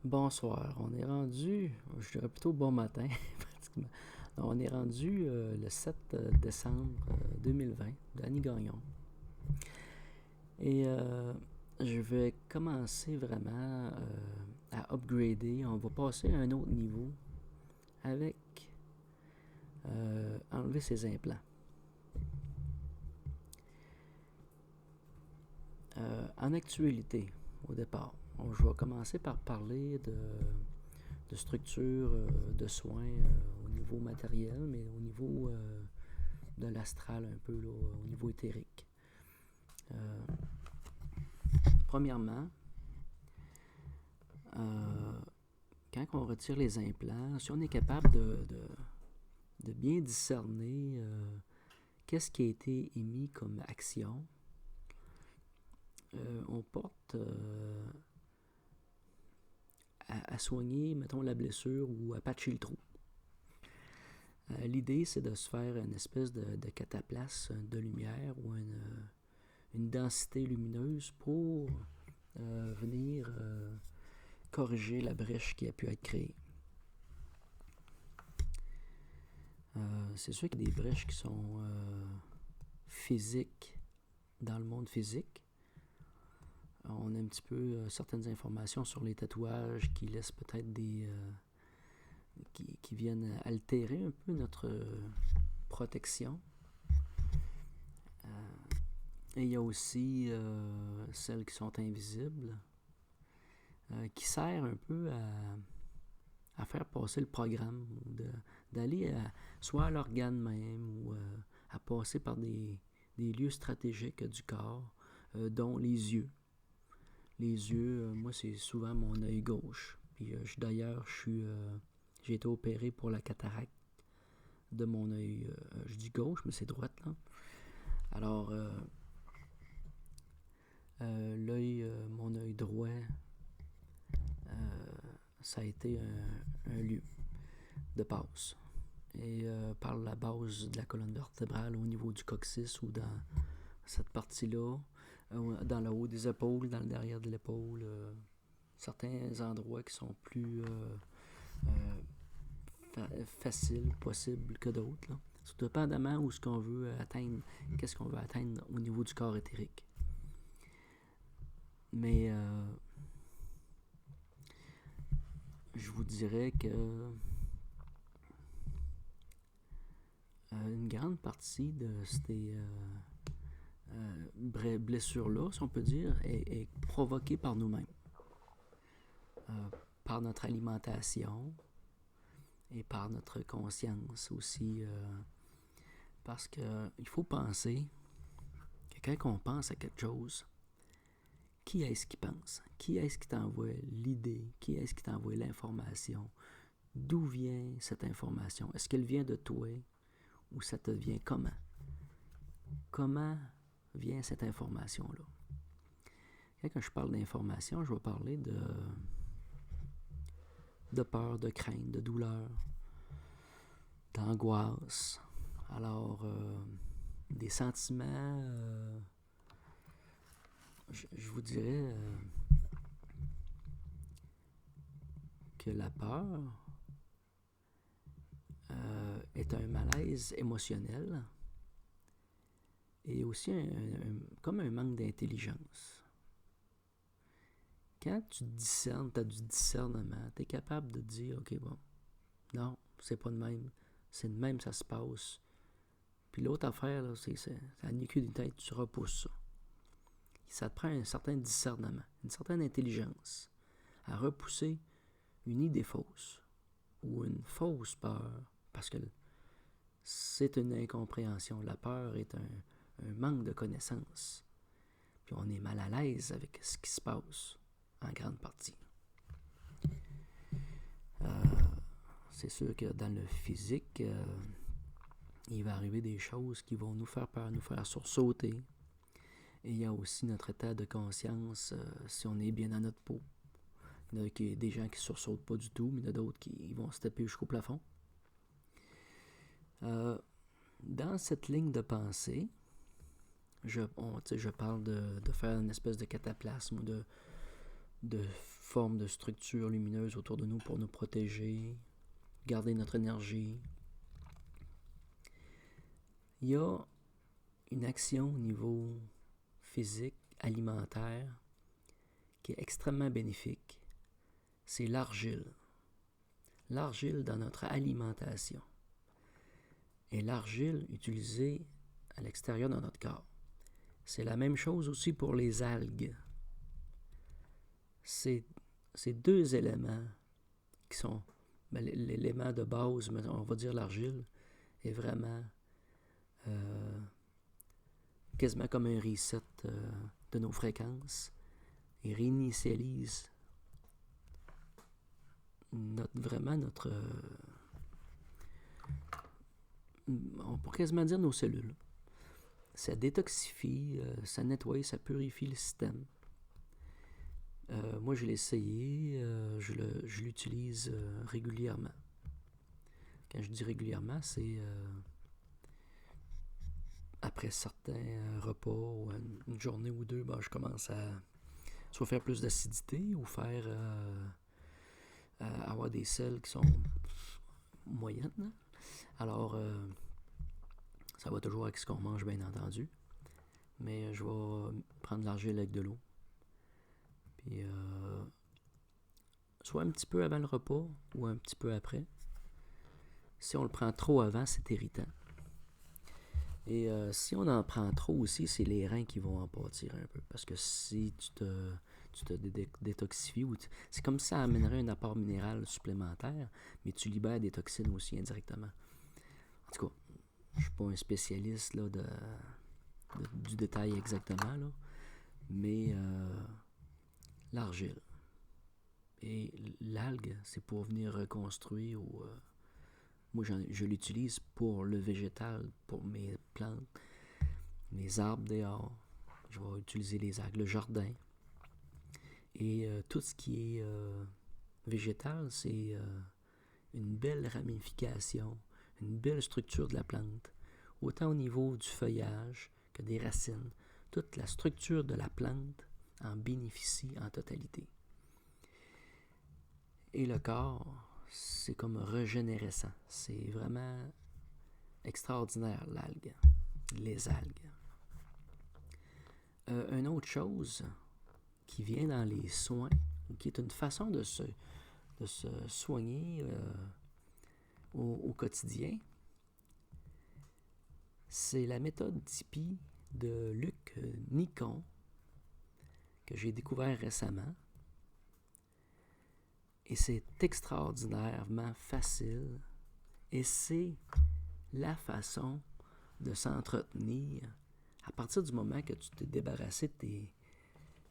Bonsoir, on est rendu, je dirais plutôt bon matin, pratiquement. On est rendu le 7 décembre 2020, Danny Gagnon. Et je vais commencer vraiment à upgrader. On va passer à un autre niveau avec enlever ses implants. En actualité, au départ, je vais commencer par parler de structure de soins au niveau matériel, mais au niveau de l'astral un peu, là, au niveau éthérique. Euh, Premièrement, quand on retire les implants, si on est capable de bien discerner qu'est-ce qui a été émis comme action, on porte à soigner, mettons, la blessure ou à patcher le trou. L'idée, c'est de se faire une espèce de cataplasme de lumière ou une densité lumineuse pour venir corriger la brèche qui a pu être créée. C'est sûr qu'il y a des brèches qui sont physiques dans le monde physique. On a un petit peu certaines informations sur les tatouages qui laissent peut-être des... qui viennent altérer un peu notre protection. Et il y a aussi celles qui sont invisibles, qui servent un peu à faire passer le programme, d'aller soit à l'organe même ou à passer par des lieux stratégiques du corps, dont les yeux. Les yeux, moi, c'est souvent mon œil gauche. Puis d'ailleurs, j'ai été opéré pour la cataracte de mon œil, je dis gauche, mais c'est droite, là. Alors, mon œil droit, ça a été un lieu de passe. Et par la base de la colonne vertébrale au niveau du coccyx ou dans cette partie-là, dans le haut des épaules, dans le derrière de l'épaule, certains endroits qui sont plus faciles, possibles que d'autres. Là. Tout dépendamment où ce qu'on veut atteindre, qu'est-ce qu'on veut atteindre au niveau du corps éthérique. Mais je vous dirais que une grande partie de ces blessures-là, si on peut dire, est provoquée par nous-mêmes. Par notre alimentation et par notre conscience aussi. Parce qu'il faut penser que quand on pense à quelque chose, qui est-ce qui pense? Qui est-ce qui t'envoie l'idée? Qui est-ce qui t'envoie l'information? D'où vient cette information? Est-ce qu'elle vient de toi ou ça te vient comment? Comment vient cette information-là? Quand je parle d'information, je vais parler de peur, de crainte, de douleur, d'angoisse. Alors, des sentiments, je vous dirais que la peur est un malaise émotionnel et aussi comme un manque d'intelligence. Quand tu discernes, tu as du discernement, tu es capable de dire, ok, bon, non, c'est pas de même, c'est de même, ça se passe. Puis l'autre affaire, là, c'est à ni queue ni tête, tu repousses ça. Ça te prend un certain discernement, une certaine intelligence à repousser une idée fausse ou une fausse peur, parce que c'est une incompréhension. La peur est un manque de connaissance. Puis on est mal à l'aise avec ce qui se passe, en grande partie. C'est sûr que dans le physique, il va arriver des choses qui vont nous faire peur, nous faire sursauter. Et il y a aussi notre état de conscience, si on est bien dans notre peau. Il y en a des gens qui ne sursautent pas du tout, mais il y en a d'autres qui vont se taper jusqu'au plafond. Dans cette ligne de pensée, je parle de faire une espèce de cataplasme, de forme de structure lumineuse autour de nous pour nous protéger, garder notre énergie. Il y a une action au niveau physique, alimentaire, qui est extrêmement bénéfique. C'est l'argile. L'argile dans notre alimentation. Et l'argile utilisée à l'extérieur de notre corps. C'est la même chose aussi pour les algues. Ces deux éléments qui sont l'élément de base, mais on va dire l'argile, est vraiment quasiment comme un reset de nos fréquences et réinitialise notre on pourrait quasiment dire nos cellules. Ça détoxifie, ça nettoie, ça purifie le système. Moi, je l'ai essayé, je l'utilise régulièrement. Quand je dis régulièrement, c'est après certains repas ou une journée ou deux, je commence à soit faire plus d'acidité ou faire avoir des sels qui sont moyennes. Alors, ça va toujours avec ce qu'on mange, bien entendu. Mais je vais prendre de l'argile avec de l'eau. Puis, soit un petit peu avant le repas ou un petit peu après. Si on le prend trop avant, c'est irritant. Et si on en prend trop aussi, c'est les reins qui vont en pâtir un peu. Parce que si tu te détoxifies, c'est comme si ça amènerait un apport minéral supplémentaire, mais tu libères des toxines aussi indirectement. En tout cas, je ne suis pas un spécialiste là, du détail exactement, là, mais l'argile. Et l'algue, c'est pour venir reconstruire ou... moi, je l'utilise pour le végétal, pour mes plantes, mes arbres dehors. Je vais utiliser les algues, le jardin. Et tout ce qui est végétal, c'est une belle ramification, une belle structure de la plante, autant au niveau du feuillage que des racines. Toute la structure de la plante en bénéficie en totalité. Et le corps, c'est comme régénérescent. C'est vraiment extraordinaire, l'algue, les algues. Une autre chose qui vient dans les soins, qui est une façon de se soigner au quotidien, c'est la méthode Tipeee de Luc Nicon, que j'ai découvert récemment. Et c'est extraordinairement facile. Et c'est la façon de s'entretenir à partir du moment que tu t'es débarrassé de tes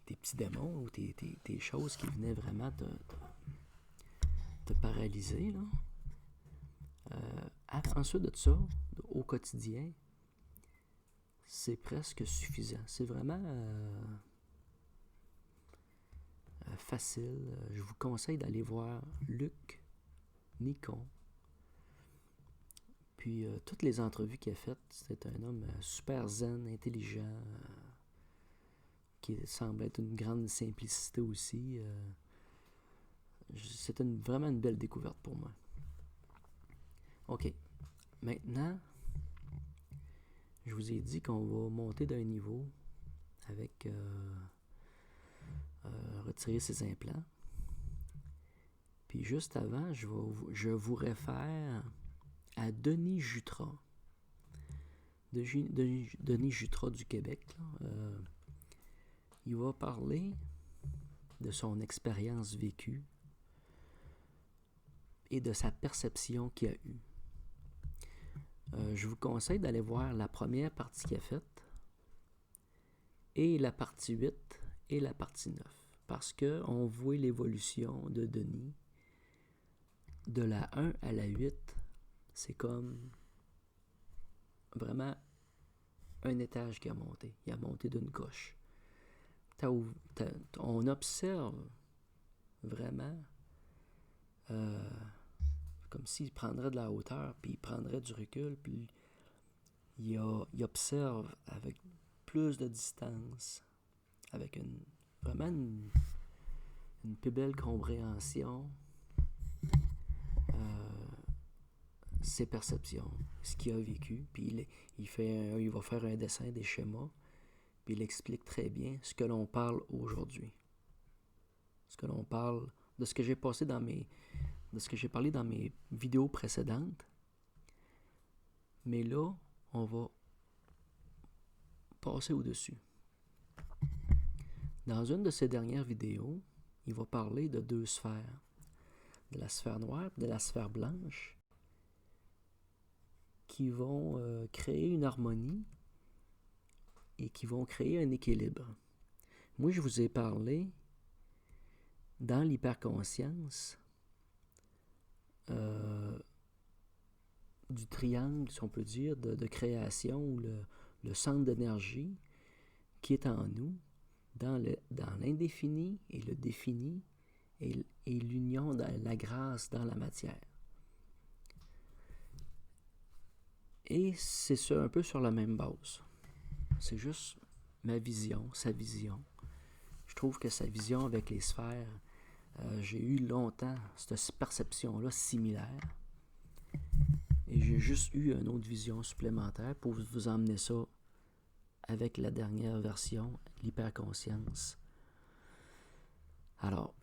petits démons ou tes choses qui venaient vraiment te paralyser. Là. Ensuite de ça, au quotidien, c'est presque suffisant. C'est vraiment facile. Je vous conseille d'aller voir Luc Nicon. Puis toutes les entrevues qu'il a faites, c'est un homme super zen, intelligent, qui semble être une grande simplicité aussi. C'était vraiment une belle découverte pour moi. OK. Maintenant, je vous ai dit qu'on va monter d'un niveau avec retirer ces implants. Puis juste avant, je vous réfère à Denis Jutras. Denis Jutras du Québec. Là, il va parler de son expérience vécue et de sa perception qu'il a eue. Je vous conseille d'aller voir la première partie qu'il a faite et la partie 8 et la partie 9. Parce qu'on voit l'évolution de Denis de la 1 à la 8. C'est comme vraiment un étage qui a monté. Il a monté d'une coche. On observe vraiment comme s'il prendrait de la hauteur, puis il prendrait du recul, puis il observe avec plus de distance, avec vraiment une plus belle compréhension, ses perceptions, ce qu'il a vécu, puis il va faire un dessin, des schémas, puis il explique très bien ce que l'on parle aujourd'hui. Ce que l'on parle, de ce que j'ai passé de ce que j'ai parlé dans mes vidéos précédentes. Mais là, on va passer au-dessus. Dans une de ses dernières vidéos, il va parler de deux sphères, de la sphère noire et de la sphère blanche, qui vont créer une harmonie et qui vont créer un équilibre. Moi, je vous ai parlé dans l'hyperconscience du triangle, si on peut dire, de création, ou le centre d'énergie qui est en nous, dans l'indéfini et le défini, et l'union de la grâce dans la matière. Et c'est un peu sur la même base. C'est juste ma vision, sa vision. Je trouve que sa vision avec les sphères, j'ai eu longtemps cette perception-là similaire. Et j'ai juste eu une autre vision supplémentaire pour vous emmener ça avec la dernière version, l'hyperconscience. Alors,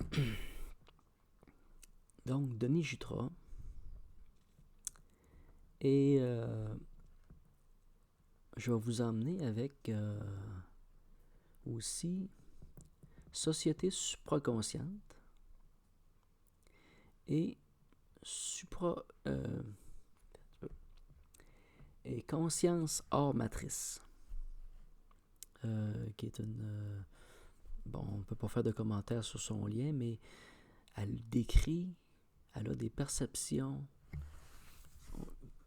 donc, Denis Jutras. Et je vais vous emmener avec aussi société supraconsciente et et conscience hors matrice, qui est une... bon, on ne peut pas faire de commentaires sur son lien, mais elle décrit, elle a des perceptions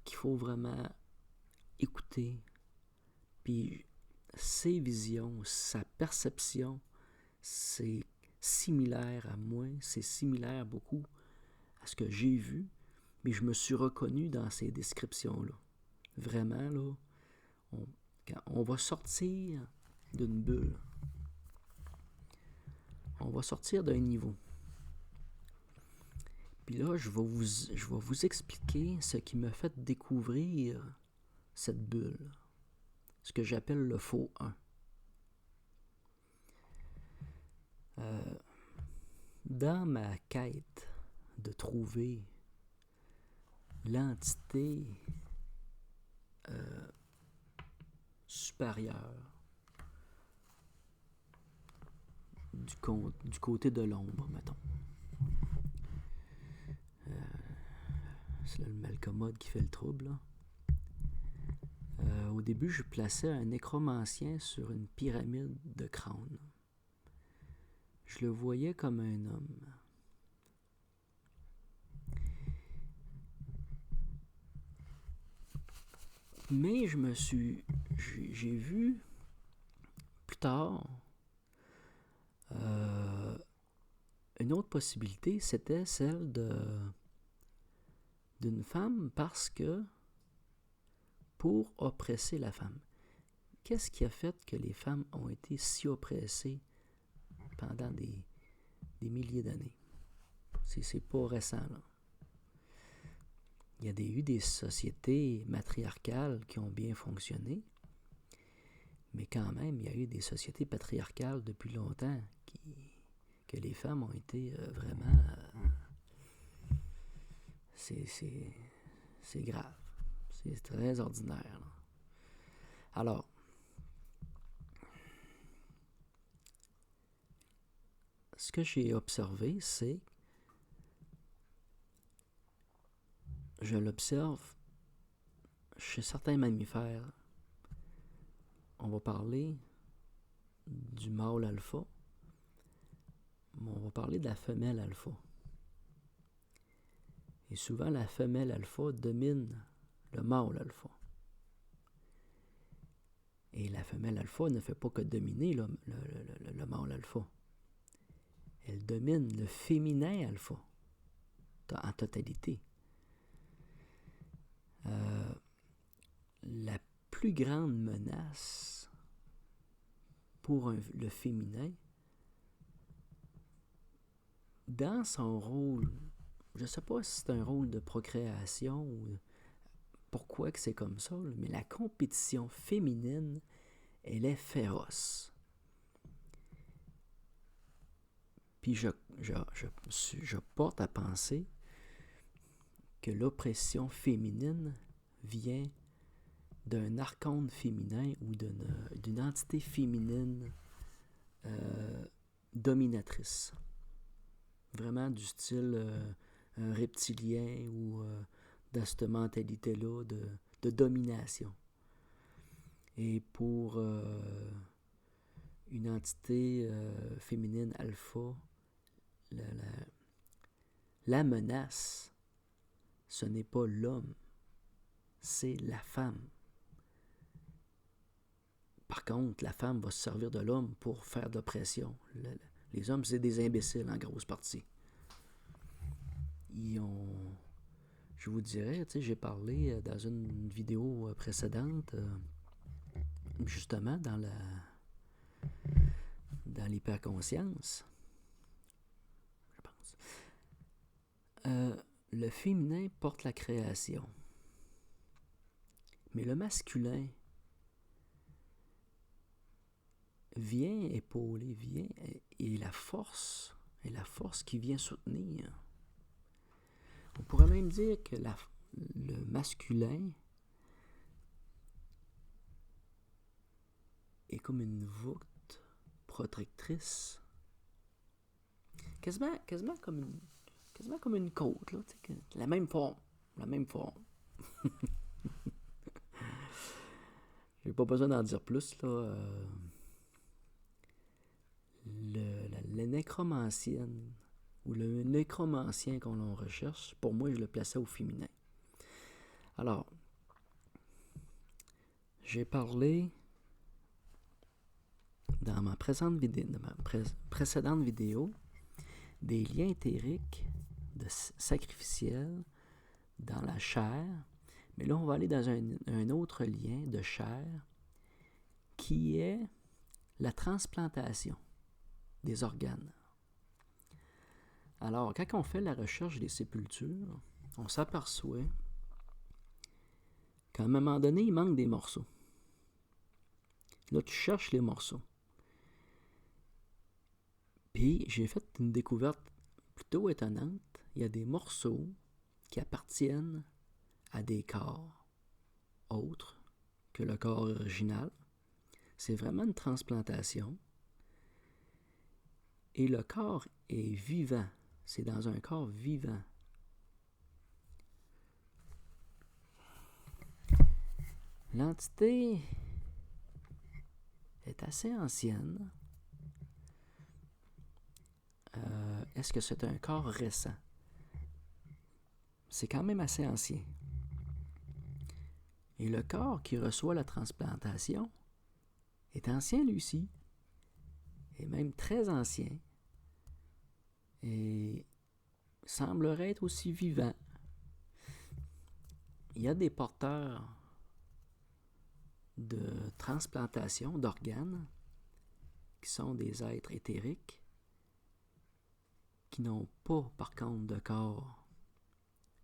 qu'il faut vraiment écouter. Puis ses visions, sa perception, c'est similaire à moi, c'est similaire beaucoup à ce que j'ai vu, mais je me suis reconnu dans ces descriptions-là. Vraiment, là, quand on va sortir d'une bulle, on va sortir d'un niveau. Puis là, je vais vous expliquer ce qui m'a fait découvrir cette bulle, ce que j'appelle le faux 1. Dans ma quête de trouver l'entité supérieure du côté de l'ombre, mettons. C'est le Malcommode qui fait le trouble, là. Au début, je plaçais un nécromancien sur une pyramide de crâne. Je le voyais comme un homme. Mais j'ai vu plus tard une autre possibilité, c'était celle d'une femme, parce que pour oppresser la femme. Qu'est-ce qui a fait que les femmes ont été si oppressées pendant des milliers d'années? C'est pas récent, là. Il y a eu des sociétés matriarcales qui ont bien fonctionné, mais quand même, il y a eu des sociétés patriarcales depuis longtemps que les femmes ont été vraiment... c'est grave. C'est très ordinaire, là. Alors, ce que j'ai observé, c'est... Je l'observe chez certains mammifères. On va parler du mâle alpha, mais on va parler de la femelle alpha. Et souvent, la femelle alpha domine le mâle alpha. Et la femelle alpha ne fait pas que dominer le mâle alpha. Elle domine le féminin alpha en totalité. La plus grande menace pour le féminin, dans son rôle, je sais pas si c'est un rôle de procréation ou pourquoi que c'est comme ça, mais la compétition féminine, elle est féroce. Puis je porte à penser que l'oppression féminine vient d'un archonte féminin ou d'une entité féminine dominatrice. Vraiment du style un reptilien ou dans cette mentalité-là de domination. Et pour une entité féminine alpha, la menace, ce n'est pas l'homme, c'est la femme. Par contre, la femme va se servir de l'homme pour faire de l'oppression. Les hommes, c'est des imbéciles en grosse partie. Je vous dirais, j'ai parlé dans une vidéo précédente, justement dans l'hyperconscience, je pense. Le féminin porte la création, mais le masculin vient épauler, et la force qui vient soutenir. On pourrait même dire que le masculin est comme une voûte protectrice, quasiment comme une côte, là, la même forme. J'ai pas besoin d'en dire plus, là. La nécromancienne ou le nécromancien qu'on recherche, pour moi, je le plaçais au féminin. Alors, j'ai parlé dans ma précédente vidéo des liens éthériques sacrificiels dans la chair, mais là, on va aller dans un autre lien de chair qui est la transplantation des organes. Alors, quand on fait la recherche des sépultures, on s'aperçoit qu'à un moment donné, il manque des morceaux. Là, tu cherches les morceaux. Puis, j'ai fait une découverte plutôt étonnante. Il y a des morceaux qui appartiennent à des corps autres que le corps original. C'est vraiment une transplantation. Et le corps est vivant. C'est dans un corps vivant. L'entité est assez ancienne. Est-ce que c'est un corps récent? C'est quand même assez ancien. Et le corps qui reçoit la transplantation est ancien lui aussi. Et même très ancien. Et semblerait être aussi vivant. Il y a des porteurs de transplantation d'organes qui sont des êtres éthériques qui n'ont pas, par contre, de corps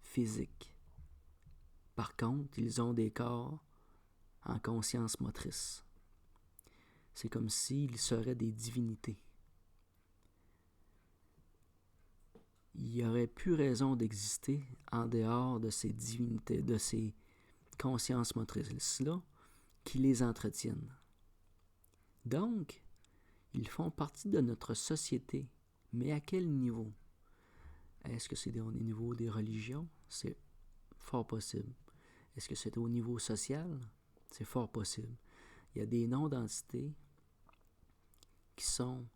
physique. Par contre, ils ont des corps en conscience motrice. C'est comme s'ils seraient des divinités. Il n'y aurait plus raison d'exister en dehors de ces divinités, de ces consciences motrices-là qui les entretiennent. Donc, ils font partie de notre société. Mais à quel niveau? Est-ce que c'est au niveau des religions? C'est fort possible. Est-ce que c'est au niveau social? C'est fort possible. Il y a des noms d'entités qui sont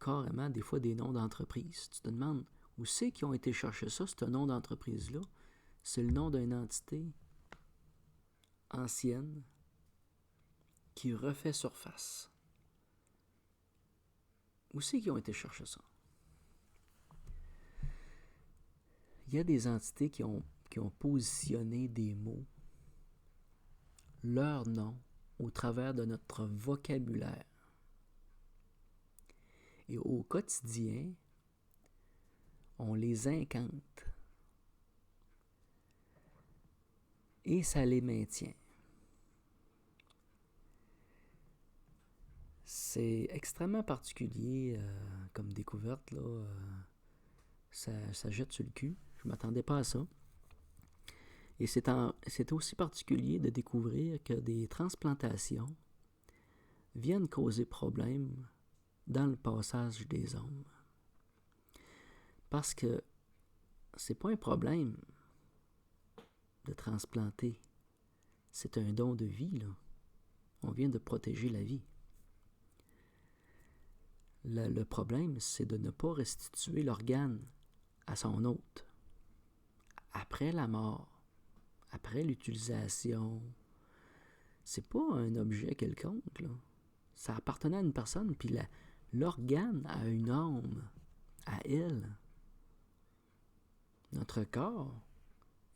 carrément des fois des noms d'entreprises. Tu te demandes où c'est qu'ils ont été chercher ça, ce nom d'entreprise-là? C'est le nom d'une entité ancienne qui refait surface. Où c'est qu'ils ont été chercher ça? Il y a des entités qui ont positionné des mots, leur nom, au travers de notre vocabulaire. Et au quotidien, on les incante. Et ça les maintient. C'est extrêmement particulier comme découverte, là. Ça jette sur le cul. Je ne m'attendais pas à ça. Et c'est aussi particulier de découvrir que des transplantations viennent causer problème dans le passage des hommes. Parce que c'est pas un problème de transplanter. C'est un don de vie, là. On vient de protéger la vie. Le problème, c'est de ne pas restituer l'organe à son hôte. Après la mort, après l'utilisation, c'est pas un objet quelconque, là. Ça appartenait à une personne, puis l'organe a une âme à elle. Notre corps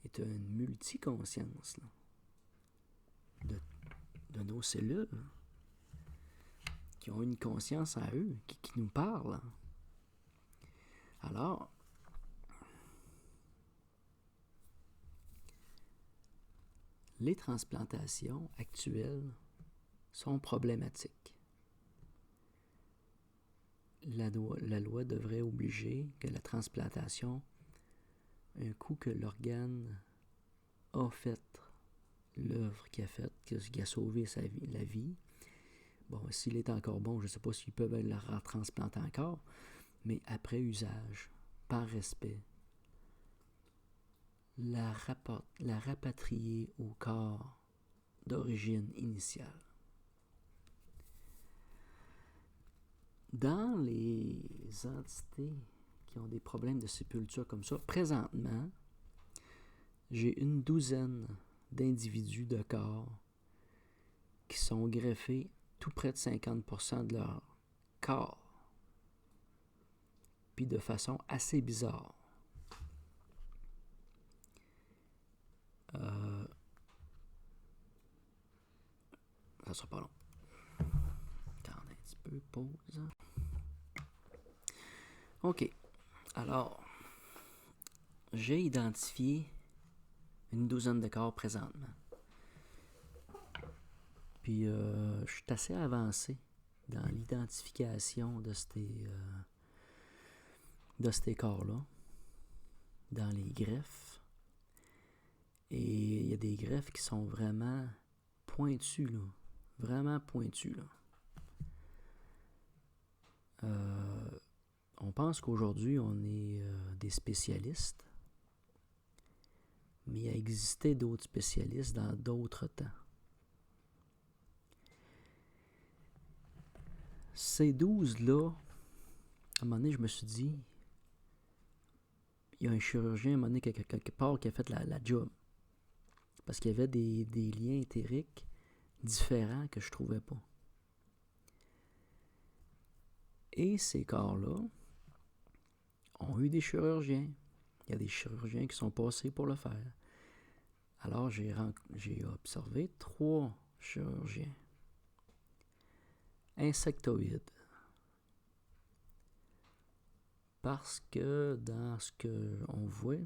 est une multiconscience, là, de nos cellules qui ont une conscience à eux, qui nous parlent. Alors, les transplantations actuelles sont problématiques. La loi devrait obliger que la transplantation, un coup que l'organe a fait l'œuvre qu'il a faite, qu'il a sauvé la vie, bon, s'il est encore bon, je ne sais pas s'ils peuvent le retransplanter encore, mais après usage, par respect, la rapatrier au corps d'origine initiale. Dans les entités qui ont des problèmes de sépulture comme ça, présentement, j'ai une douzaine d'individus de corps qui sont greffés tout près de 50% de leur corps, puis de façon assez bizarre. Ça sera pas long. Attendez un petit peu, pause. OK. Alors, j'ai identifié une douzaine de corps présentement. Puis, je suis assez avancé dans l'identification de ces corps-là, dans les greffes. Et il y a des greffes qui sont vraiment pointues, là. Vraiment pointues, là. On pense qu'aujourd'hui, on est des spécialistes, mais il a existé d'autres spécialistes dans d'autres temps. Ces 12-là, à un moment donné, je me suis dit, il y a un chirurgien, à un moment donné, quelque part, qui a fait la job. Parce qu'il y avait des liens éthériques différents que je ne trouvais pas. Et ces corps-là ont eu des chirurgiens. Il y a des chirurgiens qui sont passés pour le faire. Alors, j'ai observé 3 chirurgiens insectoïdes. Parce que dans ce qu'on voit,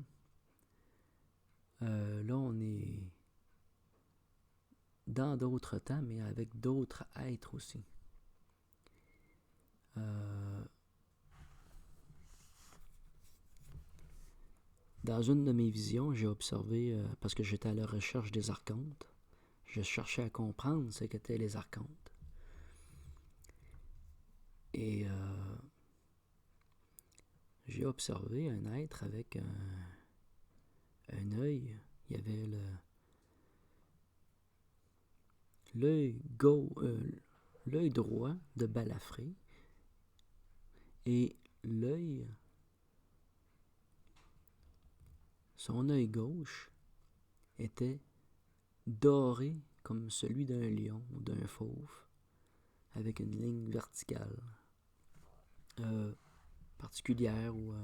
là, on est dans d'autres temps, mais avec d'autres êtres aussi. Dans une de mes visions, j'ai observé, parce que j'étais à la recherche des archontes, je cherchais à comprendre ce qu'étaient les archontes. Et j'ai observé un être avec un œil. Il y avait l'œil droit de balafré et son œil gauche était doré comme celui d'un lion ou d'un fauve, avec une ligne verticale particulière ou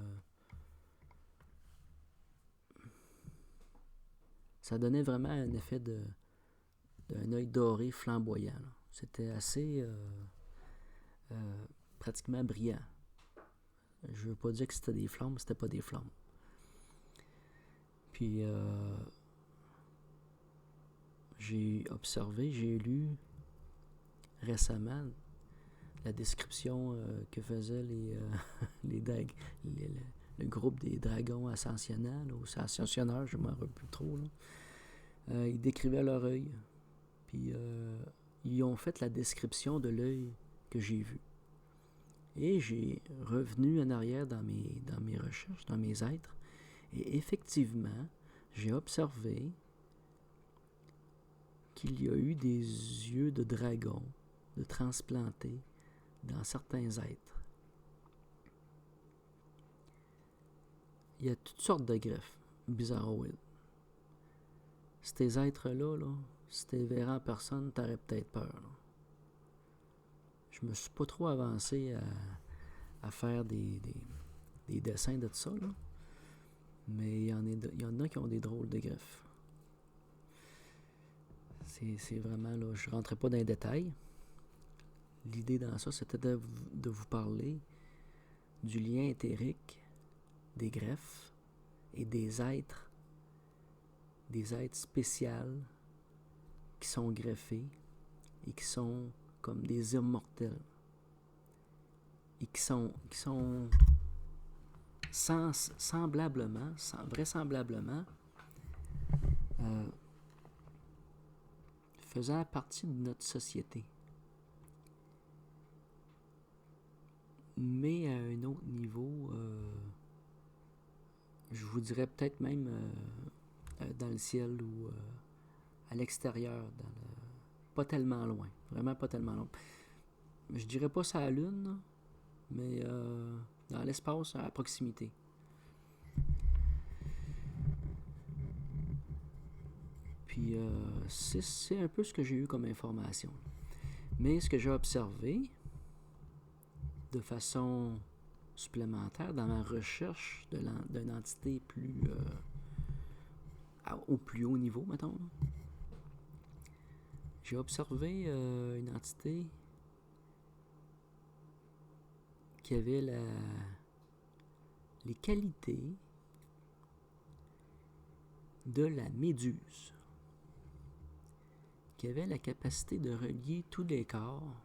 ça donnait vraiment un effet d'un œil doré flamboyant, là. C'était assez pratiquement brillant. Je veux pas dire que c'était des flammes, c'était pas des flammes. Puis j'ai observé, j'ai lu récemment la description que faisaient le groupe des dragons ascensionnels ou ascensionneurs, je m'en rappelle plus trop. Ils décrivaient leur œil. Puis ils ont fait la description de l'œil que j'ai vu. Et j'ai revenu en arrière dans mes recherches, dans mes êtres. Et effectivement, j'ai observé qu'il y a eu des yeux de dragon, de transplantés, dans certains êtres. Il y a toutes sortes de greffes bizarroïdes. Ces êtres-là, si tu les verrais en personne, t'aurais peut-être peur. Là. Je me suis pas trop avancé à faire des dessins de tout ça, là. Mais il y en a qui ont des drôles de greffes. C'est vraiment, là, je ne rentrais pas dans les détails. L'idée dans ça, c'était de vous parler du lien éthérique des greffes et des êtres spéciaux qui sont greffés et qui sont comme des immortels et qui sont vraisemblablement faisant partie de notre société. Mais à un autre niveau, je vous dirais peut-être même dans le ciel ou à l'extérieur, pas tellement loin, vraiment pas tellement loin. Je dirais pas sur la Lune, là, mais dans l'espace, à proximité. Puis c'est un peu ce que j'ai eu comme information. Mais ce que j'ai observé de façon supplémentaire dans ma recherche d'une entité plus au plus haut niveau, mettons, j'ai observé une entité qui avait les qualités de la méduse, qui avait la capacité de relier tous les corps,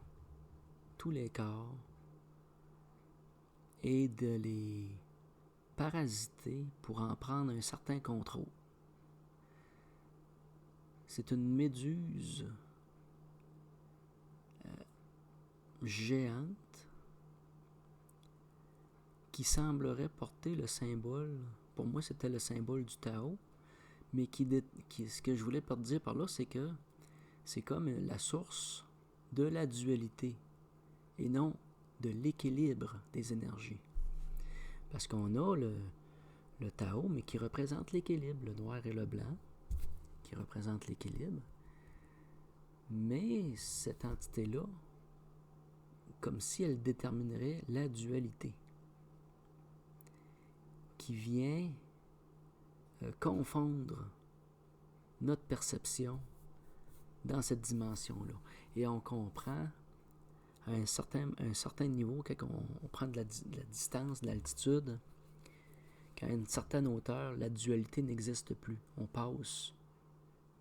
et de les parasiter pour en prendre un certain contrôle. C'est une méduse géante qui semblerait porter le symbole, pour moi c'était le symbole du Tao, mais ce que je voulais dire par là, c'est que c'est comme la source de la dualité et non de l'équilibre des énergies. Parce qu'on a le Tao, mais qui représente l'équilibre, le noir et le blanc, qui représente l'équilibre. Mais cette entité-là, comme si elle déterminerait la dualité, qui vient confondre notre perception dans cette dimension-là. Et on comprend à un certain niveau, quand on prend de la distance, de l'altitude, qu'à une certaine hauteur, la dualité n'existe plus. On passe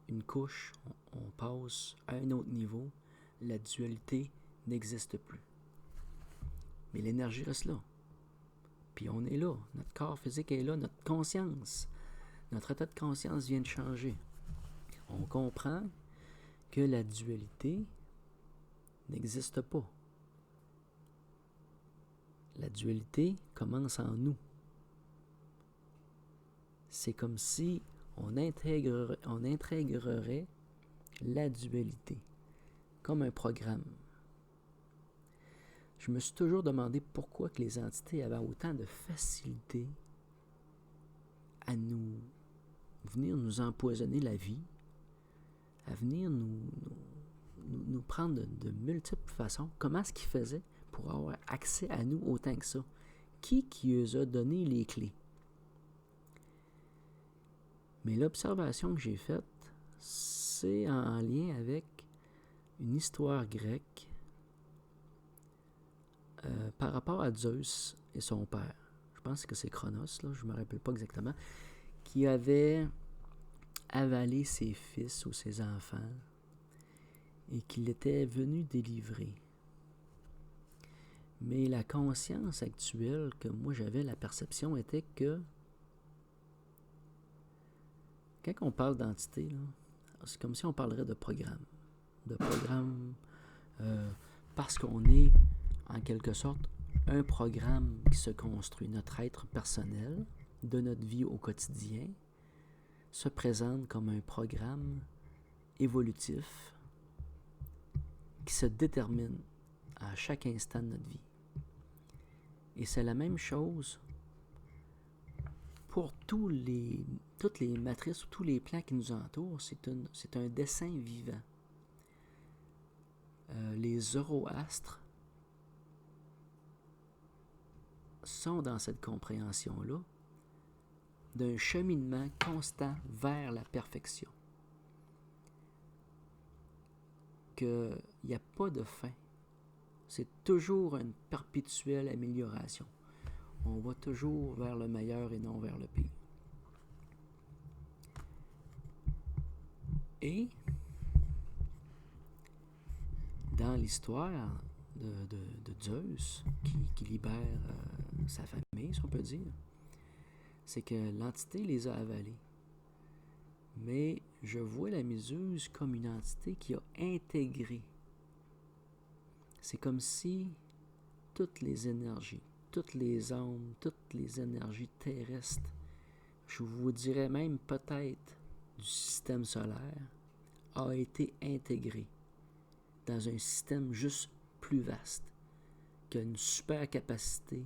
une couche, on passe à un autre niveau, la dualité n'existe plus. Mais l'énergie reste là. Puis on est là, notre corps physique est là, notre conscience, notre état de conscience vient de changer. On comprend que la dualité n'existe pas. La dualité commence en nous. C'est comme si on intégrerait la dualité, comme un programme. Je me suis toujours demandé pourquoi que les entités avaient autant de facilité à venir nous empoisonner la vie, à venir nous prendre de multiples façons. Comment est-ce qu'ils faisaient pour avoir accès à nous autant que ça? Qui eux a donné les clés? Mais l'observation que j'ai faite, c'est en lien avec une histoire grecque par rapport à Zeus et son père, je pense que c'est Cronos, là, je ne me rappelle pas exactement, qui avait avalé ses fils ou ses enfants et qu'il était venu délivrer. Mais la conscience actuelle que moi j'avais, la perception était que quand on parle d'entité, là, c'est comme si on parlerait de programme. De programme parce qu'on est en quelque sorte un programme qui se construit. Notre être personnel de notre vie au quotidien se présente comme un programme évolutif qui se détermine à chaque instant de notre vie. Et c'est la même chose pour toutes les matrices ou tous les plans qui nous entourent. C'est un dessin vivant. Les zoroastres sont dans cette compréhension-là d'un cheminement constant vers la perfection. Qu'il n'y a pas de fin. C'est toujours une perpétuelle amélioration. On va toujours vers le meilleur et non vers le pire. Et dans l'histoire de Zeus, qui libère sa famille, si on peut dire, c'est que l'entité les a avalés. Mais je vois la Méduse comme une entité qui a intégré. C'est comme si toutes les énergies, toutes les âmes, toutes les énergies terrestres, je vous dirais même peut-être du système solaire, a été intégré dans un système juste plus vaste, qui a une super capacité,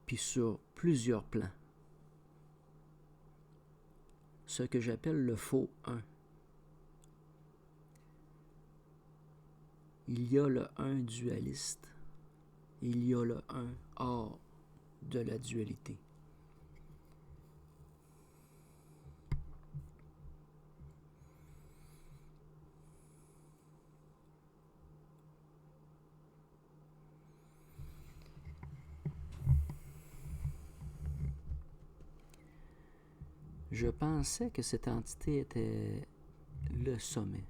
puis sur plusieurs plans. Ce que j'appelle le faux 1. Il y a le 1 dualiste, il y a le 1 hors de la dualité. Je pensais que cette entité était le sommet.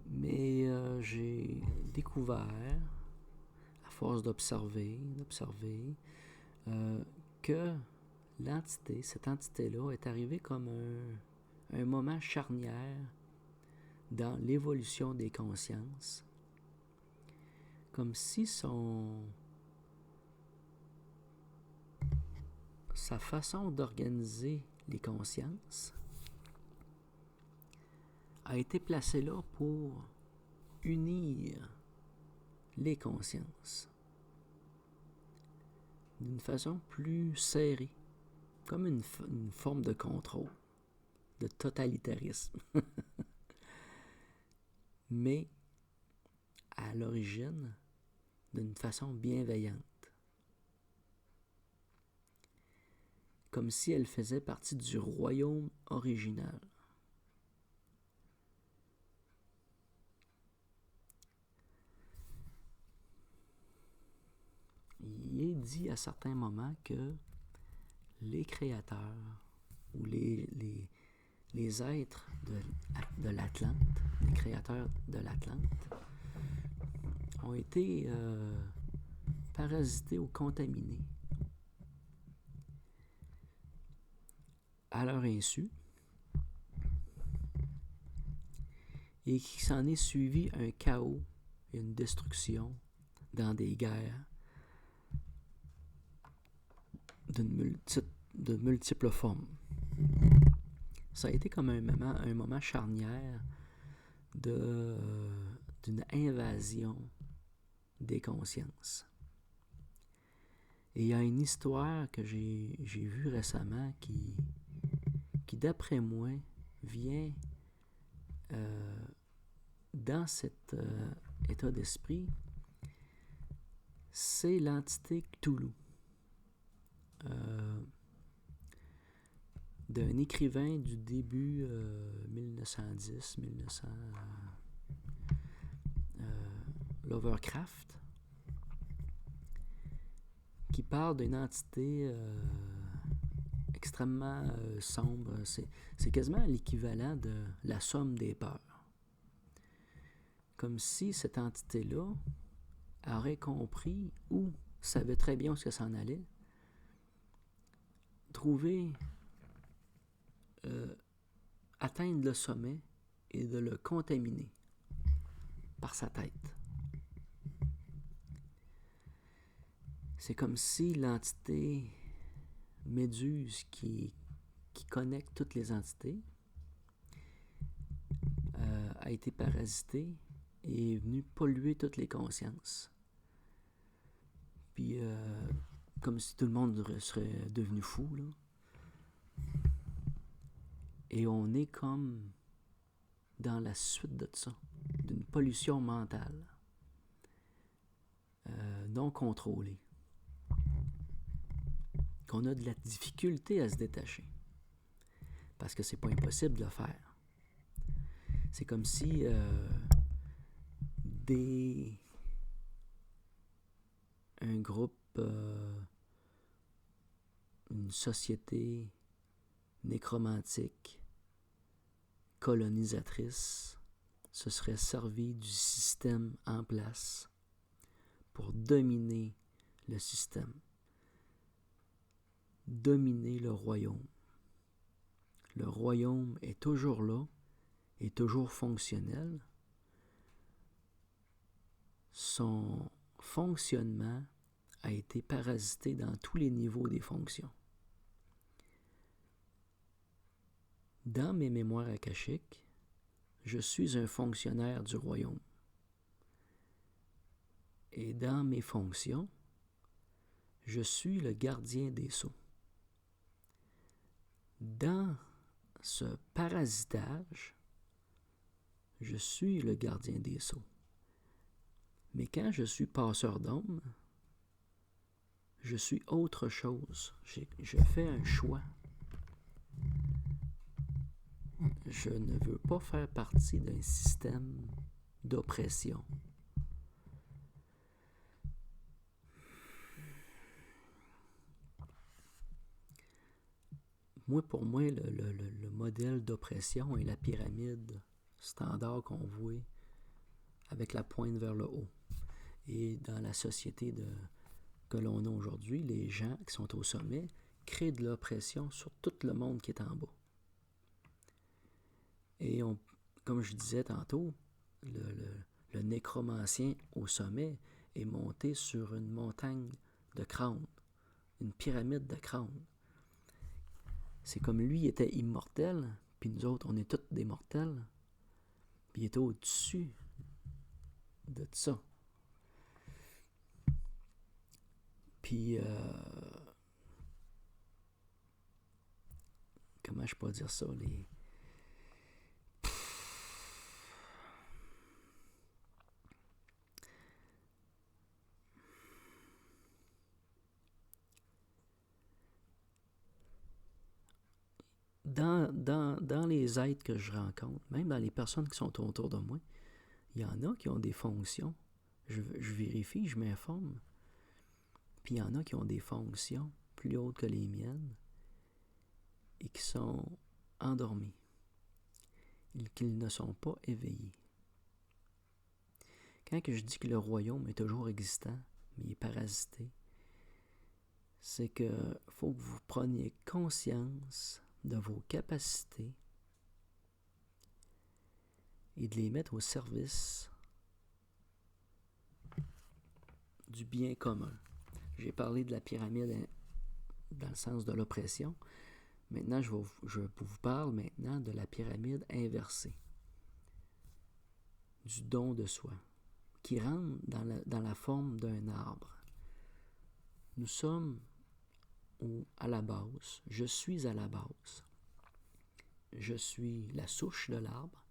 Mais j'ai découvert, à force d'observer, que l'entité, cette entité-là, est arrivée comme un moment charnière dans l'évolution des consciences, comme si sa façon d'organiser les consciences a été placée là pour unir les consciences d'une façon plus serrée, comme une forme de contrôle, de totalitarisme. Mais à l'origine, d'une façon bienveillante. Comme si elle faisait partie du royaume original. Il est dit à certains moments que les créateurs ou les êtres de l'Atlante, les créateurs de l'Atlante, ont été parasités ou contaminés à leur insu, et qu'il s'en est suivi un chaos et une destruction dans des guerres de multiples formes. Ça a été comme un moment charnière d'une invasion des consciences. Et il y a une histoire que j'ai vue récemment qui d'après moi, vient dans cet état d'esprit. C'est l'entité Cthulhu, d'un écrivain du début 1910, Lovecraft, qui parle d'une entité extrêmement sombre. C'est quasiment l'équivalent de la somme des peurs. Comme si cette entité-là aurait compris ou savait très bien où ça s'en allait, trouver, atteindre le sommet et de le contaminer par sa tête. C'est comme si l'entité méduse qui connecte toutes les entités a été parasitée et est venue polluer toutes les consciences. Puis, comme si tout le monde serait devenu fou, là. Et on est comme dans la suite de ça, d'une pollution mentale non contrôlée, qu'on a de la difficulté à se détacher, parce que c'est pas impossible de le faire. C'est comme si un groupe, une société nécromantique, colonisatrice, se serait servi du système en place pour dominer le système, dominer le royaume. Le royaume est toujours là, est toujours fonctionnel. Son fonctionnement a été parasité dans tous les niveaux des fonctions. Dans mes mémoires akashiques, je suis un fonctionnaire du royaume. Et dans mes fonctions, je suis le gardien des sceaux. Dans ce parasitage, je suis le gardien des sceaux. Mais quand je suis passeur d'ombre, je suis autre chose. Je fais un choix. Je ne veux pas faire partie d'un système d'oppression. Pour moi, le modèle d'oppression est la pyramide standard qu'on voit avec la pointe vers le haut. Et dans la société que l'on a aujourd'hui, les gens qui sont au sommet créent de l'oppression sur tout le monde qui est en bas. Et comme je disais tantôt, le nécromancien au sommet est monté sur une montagne de crânes, une pyramide de crânes. C'est comme lui était immortel, puis nous autres, on est tous des mortels, puis il était au-dessus de ça. Puis, comment je peux dire ça, Dans les êtres que je rencontre, même dans les personnes qui sont autour de moi, il y en a qui ont des fonctions. Je vérifie, je m'informe. Puis il y en a qui ont des fonctions plus hautes que les miennes et qui sont endormis. Et qu'ils ne sont pas éveillés. Quand que je dis que le royaume est toujours existant, mais il est parasité, c'est que faut que vous preniez conscience de vos capacités et de les mettre au service du bien commun. J'ai parlé de la pyramide dans le sens de l'oppression. Maintenant, je vous parle maintenant de la pyramide inversée, du don de soi, qui rentre dans la forme d'un arbre. Nous sommes à la base, je suis à la base. Je suis la souche de l'arbre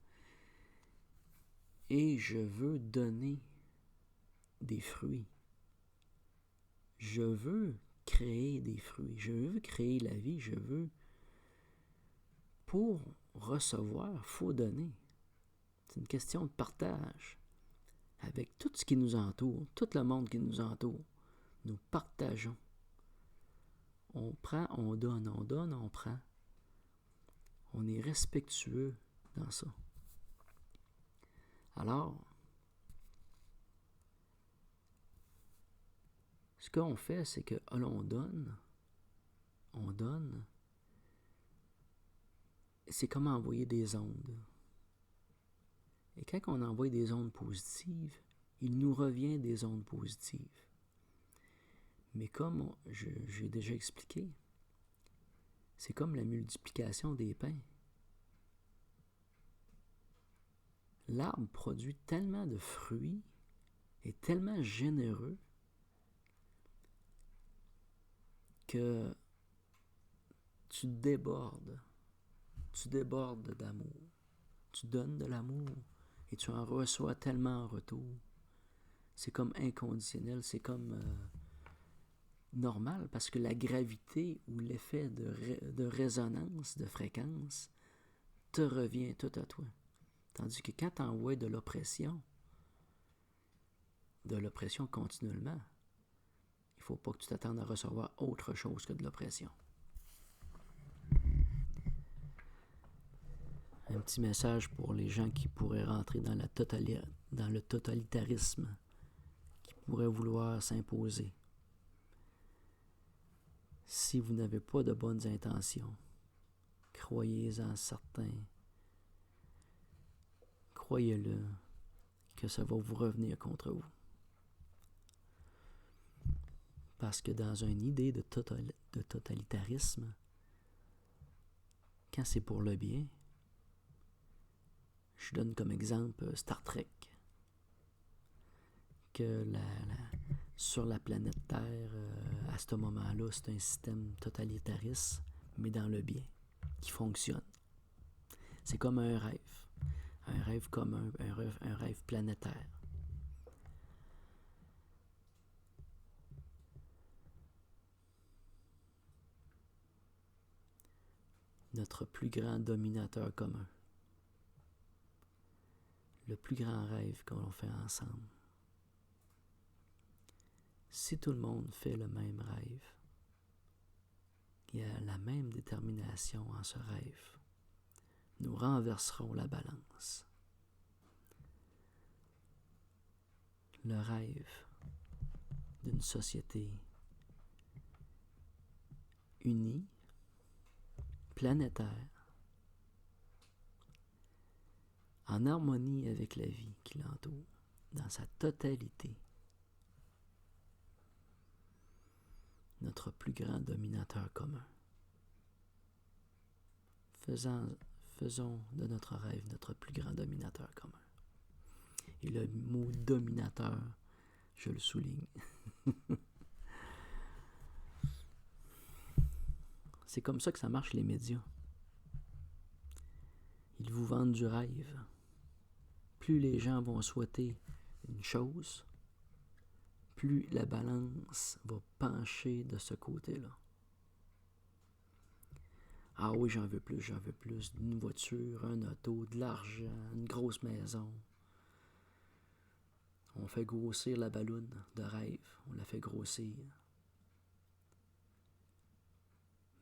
et je veux donner des fruits. Je veux créer des fruits. Je veux créer la vie. Je veux. Pour recevoir, il faut donner. C'est une question de partage. avec tout ce qui nous entoure, tout le monde qui nous entoure. Nous partageons. On prend, on donne, on prend. On est respectueux dans ça. Alors, ce qu'on fait, c'est que on donne, c'est comme envoyer des ondes. Et quand on envoie des ondes positives, il nous revient des ondes positives. Mais comme j'ai déjà expliqué, c'est comme la multiplication des pains. L'arbre produit tellement de fruits et tellement généreux que tu débordes d'amour. Tu donnes de l'amour et tu en reçois tellement en retour. C'est comme inconditionnel, c'est comme normal parce que la gravité ou l'effet de résonance, de fréquence, te revient tout à toi. Tandis que quand tu envoies de l'oppression continuellement, il ne faut pas que tu t'attendes à recevoir autre chose que de l'oppression. Un petit message pour les gens qui pourraient rentrer dans le totalitarisme, qui pourraient vouloir s'imposer. Si vous n'avez pas de bonnes intentions, croyez-en certains, croyez-le, que ça va vous revenir contre vous. Parce que dans une idée de totalitarisme, quand c'est pour le bien, je donne comme exemple Star Trek, que sur la planète Terre, à ce moment-là, c'est un système totalitariste, mais dans le bien, qui fonctionne. C'est comme un rêve commun, un rêve planétaire. Notre plus grand dominateur commun. Le plus grand rêve qu'on fait ensemble. Si tout le monde fait le même rêve, il y a la même détermination en ce rêve, nous renverserons la balance. Le rêve d'une société unie, planétaire, en harmonie avec la vie qui l'entoure, dans sa totalité. Notre plus grand dominateur commun. Faisons de notre rêve notre plus grand dominateur commun. Et le mot dominateur, je le souligne. C'est comme ça que ça marche les médias. Ils vous vendent du rêve. Plus les gens vont souhaiter une chose, plus la balance va pencher de ce côté-là. Ah oui, j'en veux plus, une voiture, un auto, de l'argent, une grosse maison. On fait grossir la balloune de rêve, on la fait grossir.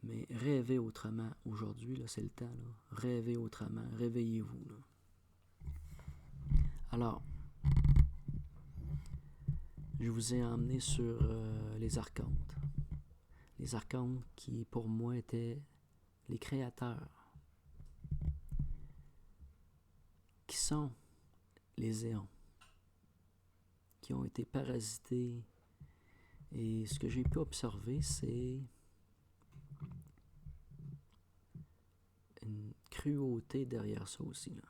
Mais rêvez autrement. Aujourd'hui, là, c'est le temps. Là. Rêvez autrement. Réveillez-vous. Là. Alors, je vous ai emmené sur les archontes. Les archontes qui, pour moi, étaient les créateurs. Qui sont les éons. Qui ont été parasités. Et ce que j'ai pu observer, c'est une cruauté derrière ça aussi. Là.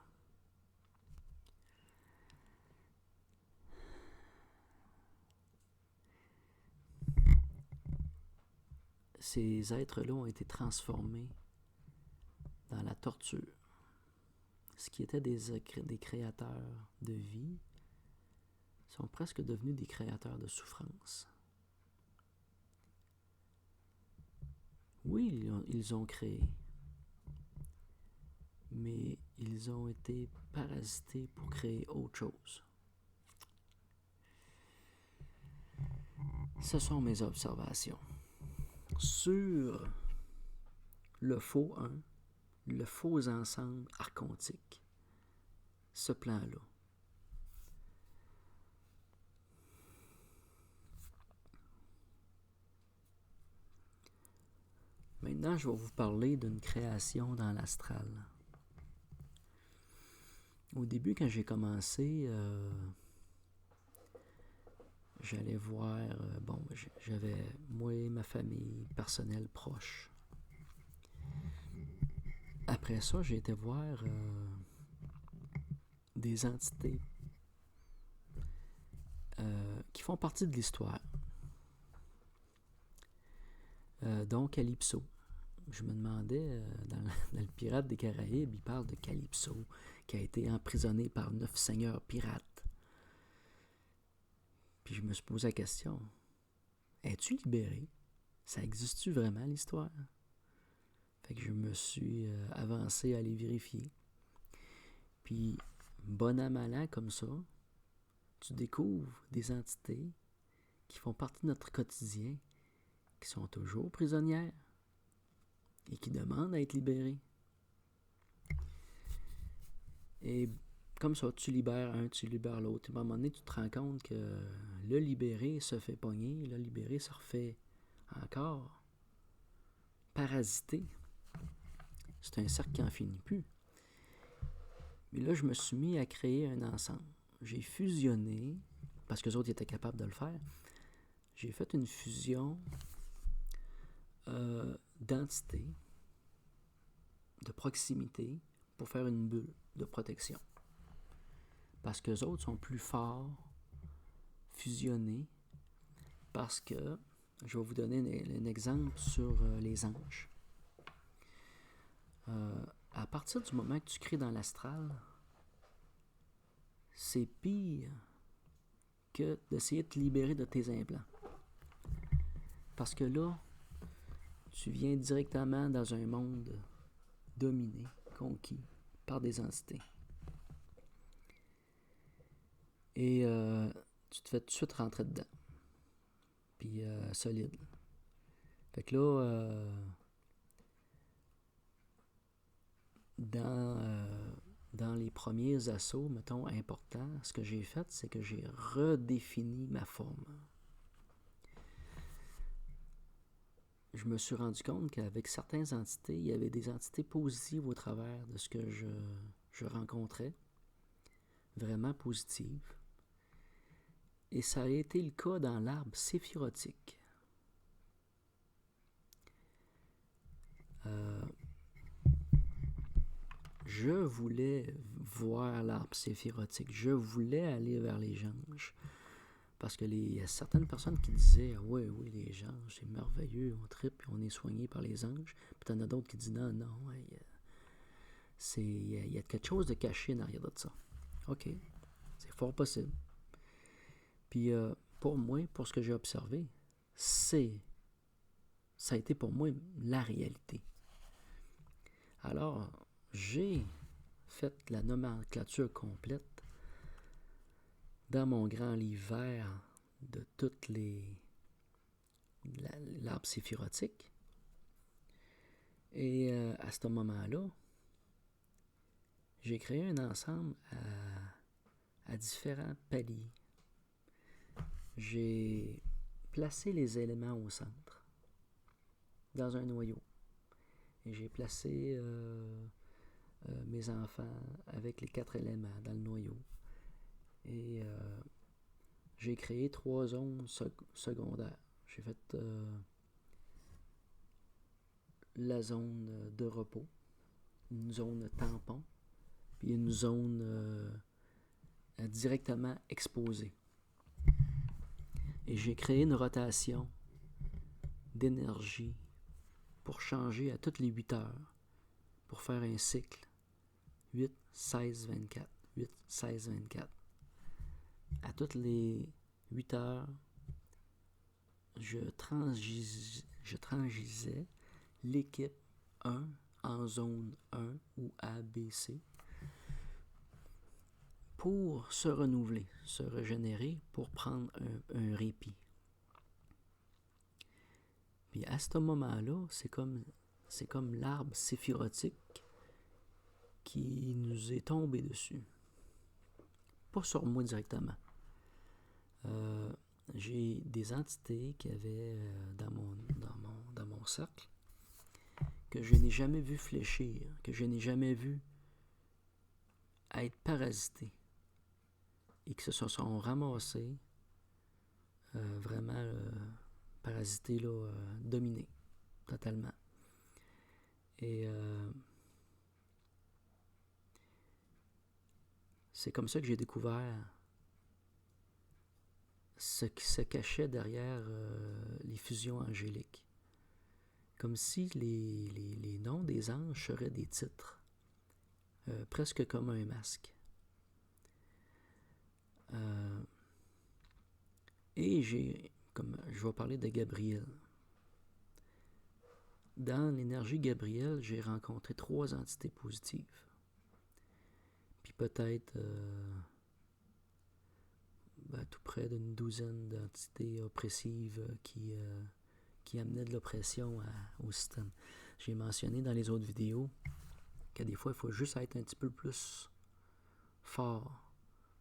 Ces êtres-là ont été transformés dans la torture. Ce qui était des créateurs de vie sont presque devenus des créateurs de souffrance. Oui, ils ont créé, mais ils ont été parasités pour créer autre chose. Ce sont mes observations sur le faux 1, le faux ensemble archontique, ce plan-là. Maintenant, je vais vous parler d'une création dans l'astral. Au début, quand j'ai commencé, j'allais voir, j'avais moi et ma famille personnelle proche. Après ça, j'ai été voir des entités qui font partie de l'histoire. Donc Calypso. Je me demandais, dans le Pirate des Caraïbes, il parle de Calypso, qui a été emprisonné par 9 seigneurs pirates. Puis je me suis posé la question, es-tu libéré? Ça existe-tu vraiment, l'histoire? Fait que je me suis avancé à aller vérifier. Puis, bon an, mal an, comme ça, tu découvres des entités qui font partie de notre quotidien, qui sont toujours prisonnières et qui demandent à être libérées. Et comme ça, tu libères un, tu libères l'autre. Et à un moment donné, tu te rends compte que le libéré se fait pogner, le libéré se refait encore parasiter. C'est un cercle qui n'en finit plus. Mais là, je me suis mis à créer un ensemble. J'ai fusionné, parce que les autres étaient capables de le faire, j'ai fait une fusion d'entités, de proximité, pour faire une bulle de protection. Parce que les autres sont plus forts, fusionnés, parce que, je vais vous donner un exemple sur les anges. À partir du moment que tu crées dans l'astral, c'est pire que d'essayer de te libérer de tes implants. Parce que là, tu viens directement dans un monde dominé, conquis par des entités. Et tu te fais tout de suite rentrer dedans. Puis solide. Fait que là, dans les premiers assauts, mettons, importants, ce que j'ai fait, c'est que j'ai redéfini ma forme. Je me suis rendu compte qu'avec certaines entités, il y avait des entités positives au travers de ce que je rencontrais, vraiment positives. Et ça a été le cas dans l'arbre séphirotique. Je voulais voir l'arbre séphirotique. Je voulais aller vers les anges. Parce que il y a certaines personnes qui disaient « Oui, les anges, c'est merveilleux, on tripe et on est soigné par les anges. » Puis t'en as d'autres qui disent « Non, il y a quelque chose de caché derrière de ça. » OK, c'est fort possible. Puis pour moi, pour ce que j'ai observé, ça a été pour moi la réalité. Alors, j'ai fait la nomenclature complète dans mon grand livre vert de toutes l'arbre séphirotique. Et à ce moment-là, j'ai créé un ensemble à différents paliers. J'ai placé les éléments au centre, dans un noyau. Et j'ai placé mes enfants avec les 4 éléments dans le noyau. Et j'ai créé 3 zones secondaires. J'ai fait la zone de repos, une zone tampon, puis une zone directement exposée. Et j'ai créé une rotation d'énergie pour changer à toutes les 8 heures, pour faire un cycle 8, 16, 24, 8, 16, 24. À toutes les 8 heures, je transgisais l'équipe 1 en zone 1 ou A, B, C pour se renouveler, se régénérer, pour prendre un répit. Puis à ce moment-là, c'est comme l'arbre séphirotique qui nous est tombé dessus. Pas sur moi directement. J'ai des entités qui avaient dans mon cercle que je n'ai jamais vu fléchir, que je n'ai jamais vu être parasités et qui se sont ramassés vraiment parasités, là, dominés totalement. Et c'est comme ça que j'ai découvert ce qui se cachait derrière les fusions angéliques. Comme si les noms des anges seraient des titres, presque comme un masque. Et comme je vais parler de Gabriel. Dans l'énergie Gabriel, j'ai rencontré 3 entités positives. Puis peut-être tout près d'une douzaine d'entités oppressives qui amenaient de l'oppression au système. J'ai mentionné dans les autres vidéos que des fois, il faut juste être un petit peu plus fort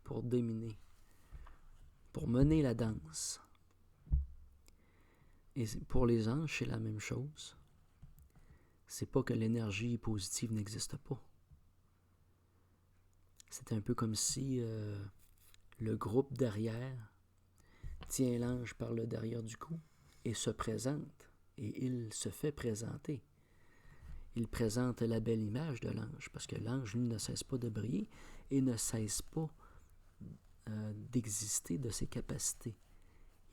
pour dominer, pour mener la danse. Et pour les anges, c'est la même chose. C'est pas que l'énergie positive n'existe pas. C'est un peu comme si le groupe derrière tient l'ange par le derrière du cou et se présente, et il se fait présenter. Il présente la belle image de l'ange, parce que l'ange, lui, ne cesse pas de briller et ne cesse pas d'exister de ses capacités.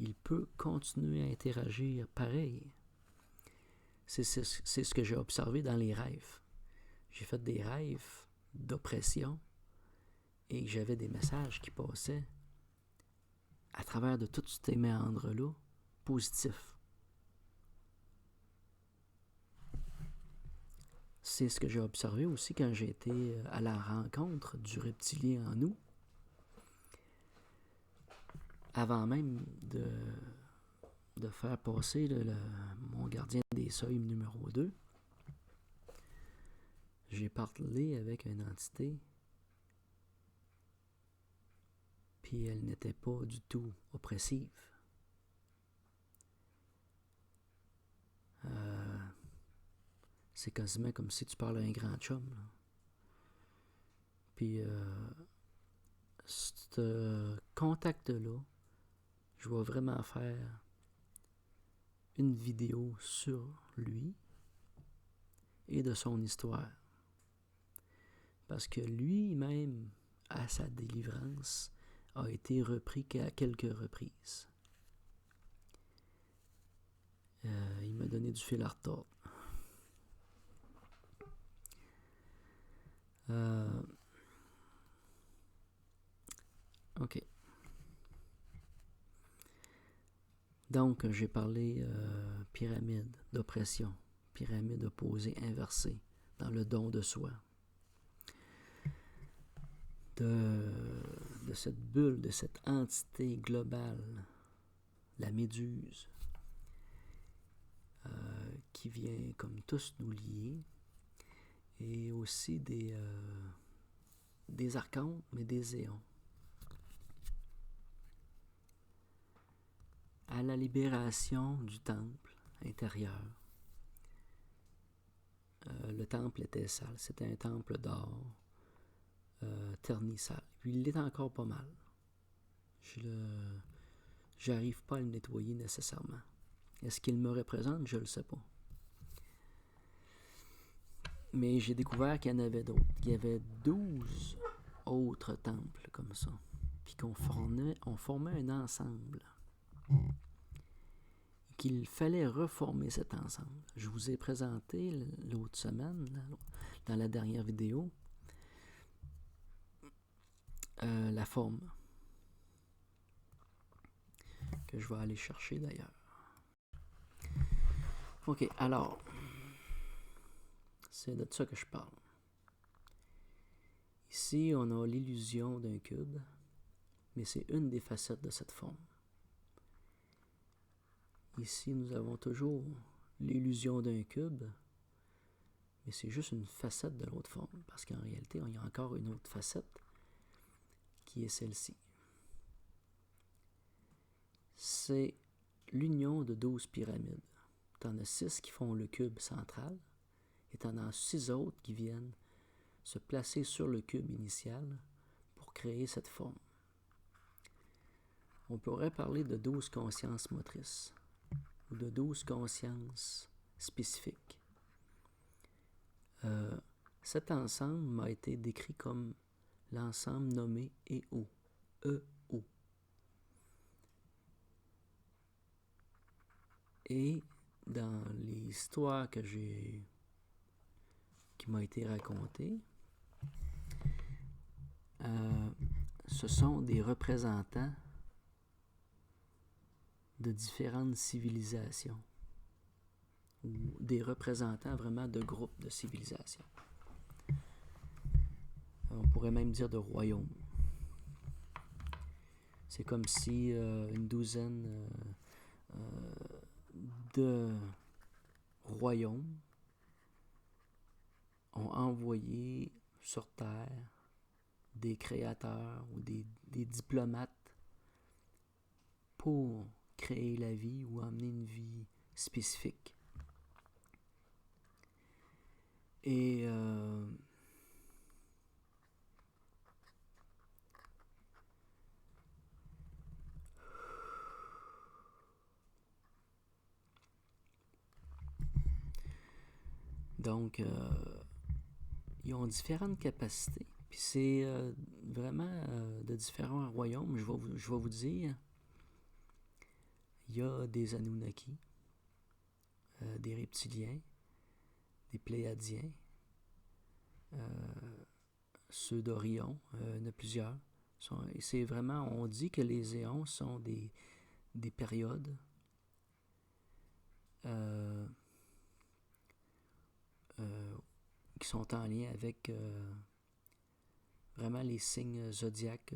Il peut continuer à interagir pareil. C'est ce que j'ai observé dans les rêves. J'ai fait des rêves d'oppression et j'avais des messages qui passaient à travers de tous ces méandres-là positifs. C'est ce que j'ai observé aussi quand j'ai été à la rencontre du reptilien en nous. Avant même de faire passer mon gardien des seuils numéro 2, j'ai parlé avec une entité, puis elle n'était pas du tout oppressive. C'est quasiment comme si tu parles à un grand chum, là. Puis ce contact-là, je vais vraiment faire une vidéo sur lui et de son histoire. Parce que lui-même, à sa délivrance, a été repris qu'à quelques reprises. Il m'a donné du fil à retordre. OK. Donc, j'ai parlé pyramide d'oppression, pyramide opposée, inversée, dans le don de soi. De cette bulle, de cette entité globale, la méduse, qui vient comme tous nous lier, et aussi des archontes, mais des éons. À la libération du temple intérieur. Le temple était sale, c'était un temple d'or, terni sale. Puis il l'est encore pas mal. J'arrive pas à le nettoyer nécessairement. Est-ce qu'il me représente? Je le sais pas. Mais j'ai découvert qu'il y en avait d'autres. Il y avait 12 autres temples comme ça. Puis on formait un ensemble. Qu'il fallait reformer cet ensemble. Je vous ai présenté l'autre semaine, dans la dernière vidéo, la forme que je vais aller chercher d'ailleurs. OK, alors, c'est de ça que je parle. Ici, on a l'illusion d'un cube, mais c'est une des facettes de cette forme. Ici, nous avons toujours l'illusion d'un cube, mais c'est juste une facette de l'autre forme, parce qu'en réalité, il y a encore une autre facette qui est celle-ci. C'est l'union de 12 pyramides. Tu en as 6 qui font le cube central, et tu en as 6 autres qui viennent se placer sur le cube initial pour créer cette forme. On pourrait parler de 12 consciences motrices, ou de 12 consciences spécifiques. Cet ensemble m'a été décrit comme l'ensemble nommé EO. E-O. Et dans l'histoire qui m'a été racontée, ce sont des représentants de différentes civilisations, ou des représentants vraiment de groupes de civilisations. On pourrait même dire de royaumes. C'est comme si une douzaine de royaumes ont envoyé sur Terre des créateurs ou des diplomates pour créer la vie ou amener une vie spécifique. Et donc, ils ont différentes capacités. Puis c'est vraiment de différents royaumes. Je vais vous dire, il y a des Anunnaki, des reptiliens, des Pléiadiens, ceux d'Orion, il y en a plusieurs. Et c'est vraiment, on dit que les éons sont des périodes qui sont en lien avec vraiment les signes zodiaques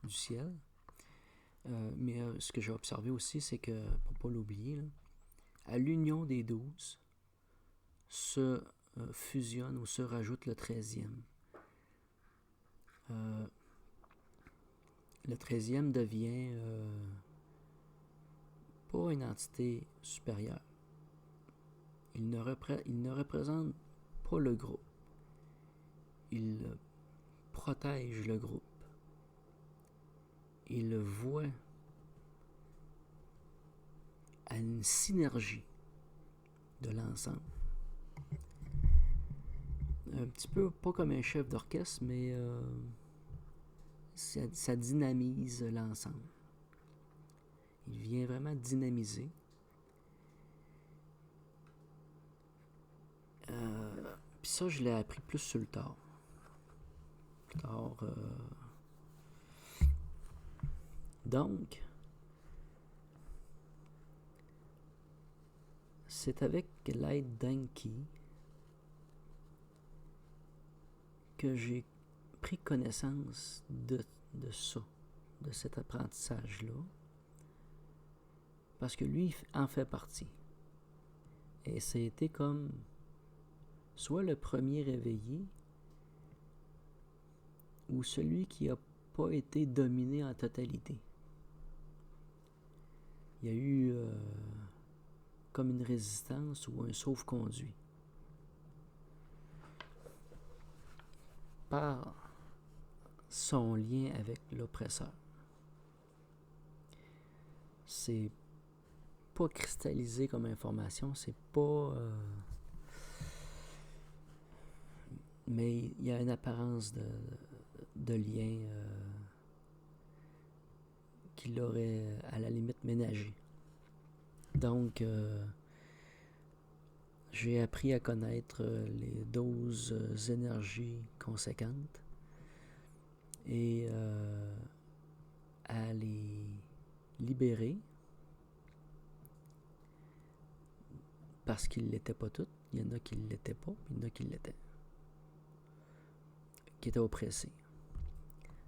du ciel. Mais ce que j'ai observé aussi, c'est que, pour ne pas l'oublier, là, à l'union des 12 se fusionne ou se rajoute le 13e. Le 13e devient pas une entité supérieure. Il ne représente pas le groupe. Il protège le groupe. Il voit à une synergie de l'ensemble. Un petit peu, pas comme un chef d'orchestre, mais ça dynamise l'ensemble. Il vient vraiment dynamiser. Puis ça, je l'ai appris plus sur le tard. Donc, c'est avec l'aide d'Enki que j'ai pris connaissance de ça, de cet apprentissage-là, parce que lui en fait partie. Et c'était comme soit le premier réveillé, ou celui qui n'a pas été dominé en totalité. Il y a eu comme une résistance ou un sauf-conduit par son lien avec l'oppresseur. C'est pas cristallisé comme information, c'est pas... mais il y a une apparence de lien qui l'aurait à la limite ménagé. Donc, j'ai appris à connaître les 12 énergies conséquentes et à les libérer parce qu'ils ne l'étaient pas toutes. Il y en a qui ne l'étaient pas, puis il y en a qui l'étaient, qui étaient oppressés.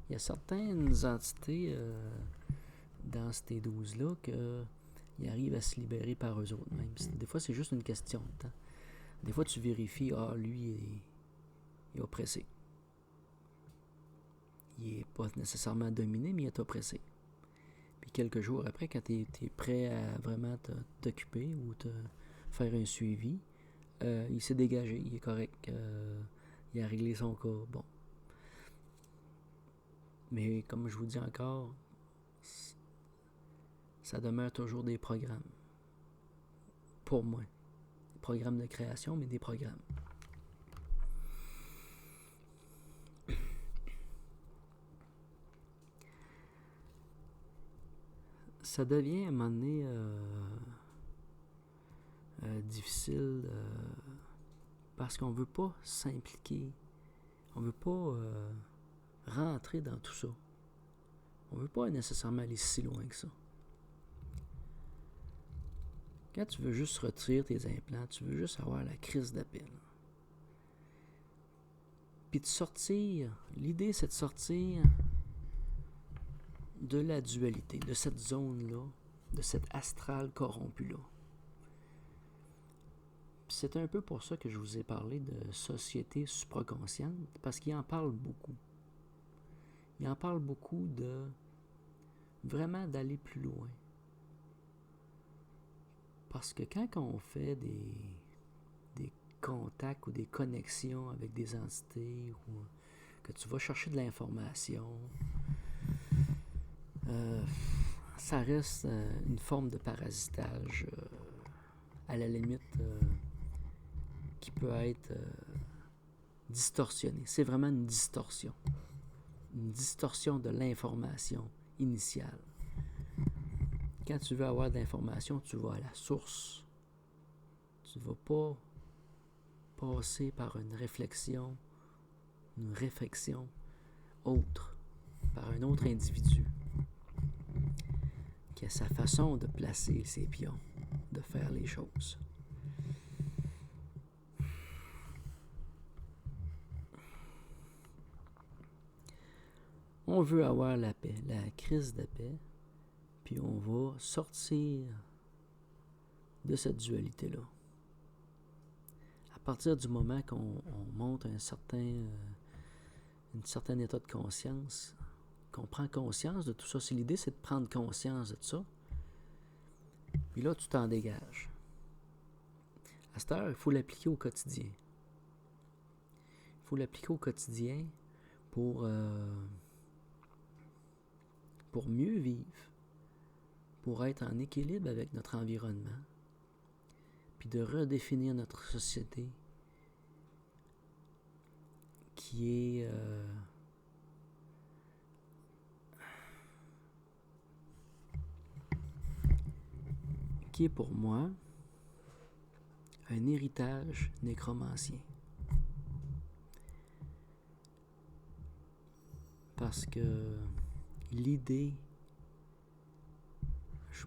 Il y a certaines entités dans ces 12-là que ils arrivent à se libérer par eux autres même. Des fois, c'est juste une question de temps. Des fois, tu vérifies, lui, il est oppressé. Il n'est pas nécessairement dominé, mais il est oppressé. Puis quelques jours après, quand tu es prêt à vraiment t'occuper ou te faire un suivi, il s'est dégagé, il est correct, il a réglé son cas, bon. Mais comme je vous dis encore, ça demeure toujours des programmes. Pour moi. Des programmes de création, mais des programmes. Ça devient à un moment donné difficile parce qu'on veut pas s'impliquer. On veut pas rentrer dans tout ça. On veut pas nécessairement aller si loin que ça. Quand tu veux juste retirer tes implants, tu veux juste avoir la crise d'appel. Puis de sortir, l'idée c'est de sortir de la dualité, de cette zone-là, de cet astral corrompu-là. Puis c'est un peu pour ça que je vous ai parlé de société supraconsciente, parce qu'il en parle beaucoup. Il en parle beaucoup de vraiment d'aller plus loin. Parce que quand on fait des contacts ou des connexions avec des entités ou que tu vas chercher de l'information, ça reste une forme de parasitage à la limite qui peut être distorsionné. C'est vraiment une distorsion. Une distorsion de l'information initiale. Quand tu veux avoir de l'information, tu vas à la source. Tu ne vas pas passer par une réflexion autre, par un autre individu qui a sa façon de placer ses pions, de faire les choses. On veut avoir la paix, la crise de paix, puis on va sortir de cette dualité-là. À partir du moment qu'on monte un certain état de conscience, qu'on prend conscience de tout ça, c'est l'idée, c'est de prendre conscience de tout ça, puis là, tu t'en dégages. À cette heure, il faut l'appliquer au quotidien. Il faut l'appliquer au quotidien pour mieux vivre, pour être en équilibre avec notre environnement, puis de redéfinir notre société qui est pour moi un héritage nécromancien. Parce que l'idée, je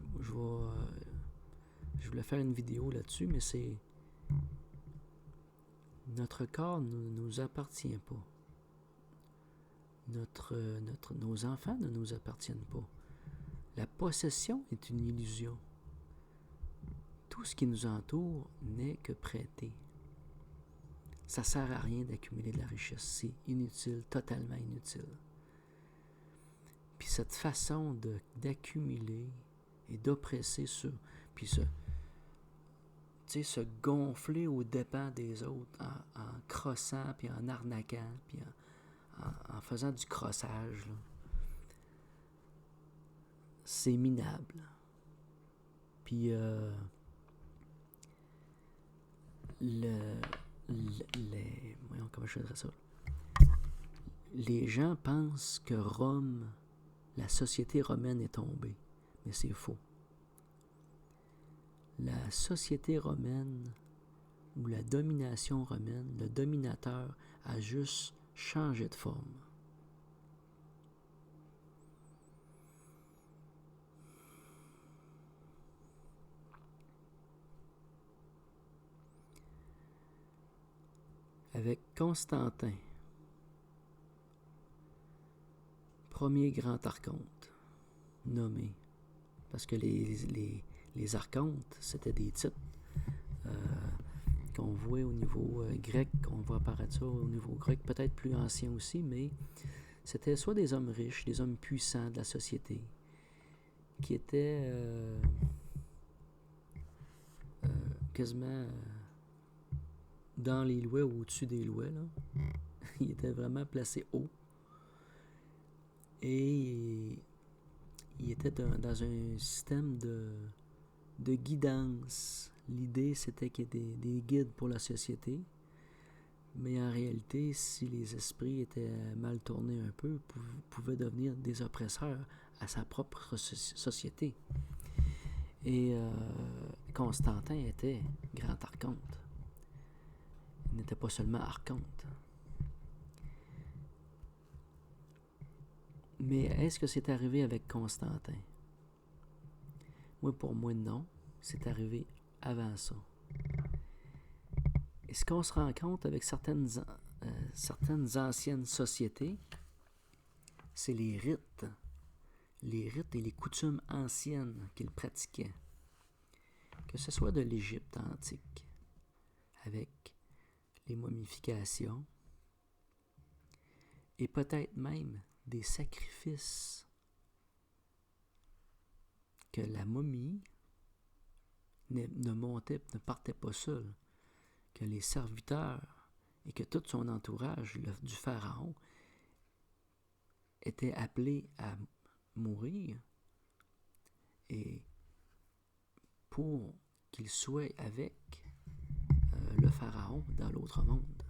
voulais faire une vidéo là-dessus, mais c'est notre corps ne nous appartient pas. Nos enfants ne nous appartiennent pas. La possession est une illusion. Tout ce qui nous entoure n'est que prêté. Ça sert à rien d'accumuler de la richesse. C'est inutile, totalement inutile. Puis cette façon d'accumuler et d'oppresser ça, puis se gonfler aux dépens des autres en crossant, puis en arnaquant, puis en faisant du crossage, là, c'est minable. Puis comment je dirais ça? Les gens pensent que Rome, la société romaine est tombée, mais c'est faux. La société romaine ou la domination romaine, le dominateur a juste changé de forme. Avec Constantin, premier grand archonte, nommé, parce que les Les archontes, c'était des types qu'on voit au niveau grec, qu'on va apparaître ça au niveau grec, peut-être plus ancien aussi, mais c'était soit des hommes riches, des hommes puissants de la société, qui étaient quasiment dans les lois ou au-dessus des lois, là. Ils étaient vraiment placés haut. Et ils étaient dans un système de guidance. L'idée, c'était qu'il y ait des guides pour la société. Mais en réalité, si les esprits étaient mal tournés un peu, pouvaient devenir des oppresseurs à sa propre société. Et Constantin était grand archonte. Il n'était pas seulement archonte. Mais est-ce que c'est arrivé avec Constantin? Oui, pour moi, non. C'est arrivé avant ça. Et ce qu'on se rend compte avec certaines anciennes sociétés, c'est les rites et les coutumes anciennes qu'ils pratiquaient. Que ce soit de l'Égypte antique, avec les momifications, et peut-être même des sacrifices, que la momie ne partait pas seule, que les serviteurs et que tout son entourage du pharaon étaient appelés à mourir et pour qu'ils soient avec le pharaon dans l'autre monde.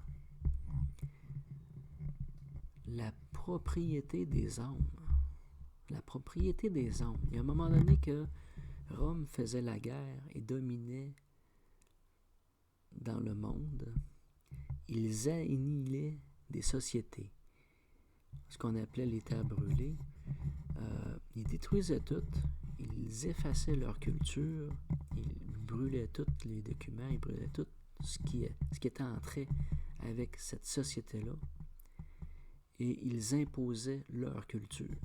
La propriété des âmes. La propriété des âmes. Il y a un moment donné que Rome faisait la guerre et dominait dans le monde. Ils annihilaient des sociétés. Ce qu'on appelait les terres brûlées. Ils détruisaient toutes. Ils effaçaient leur culture. Ils brûlaient tous les documents. Ils brûlaient tout ce qui était en trait avec cette société-là. Et ils imposaient leur culture.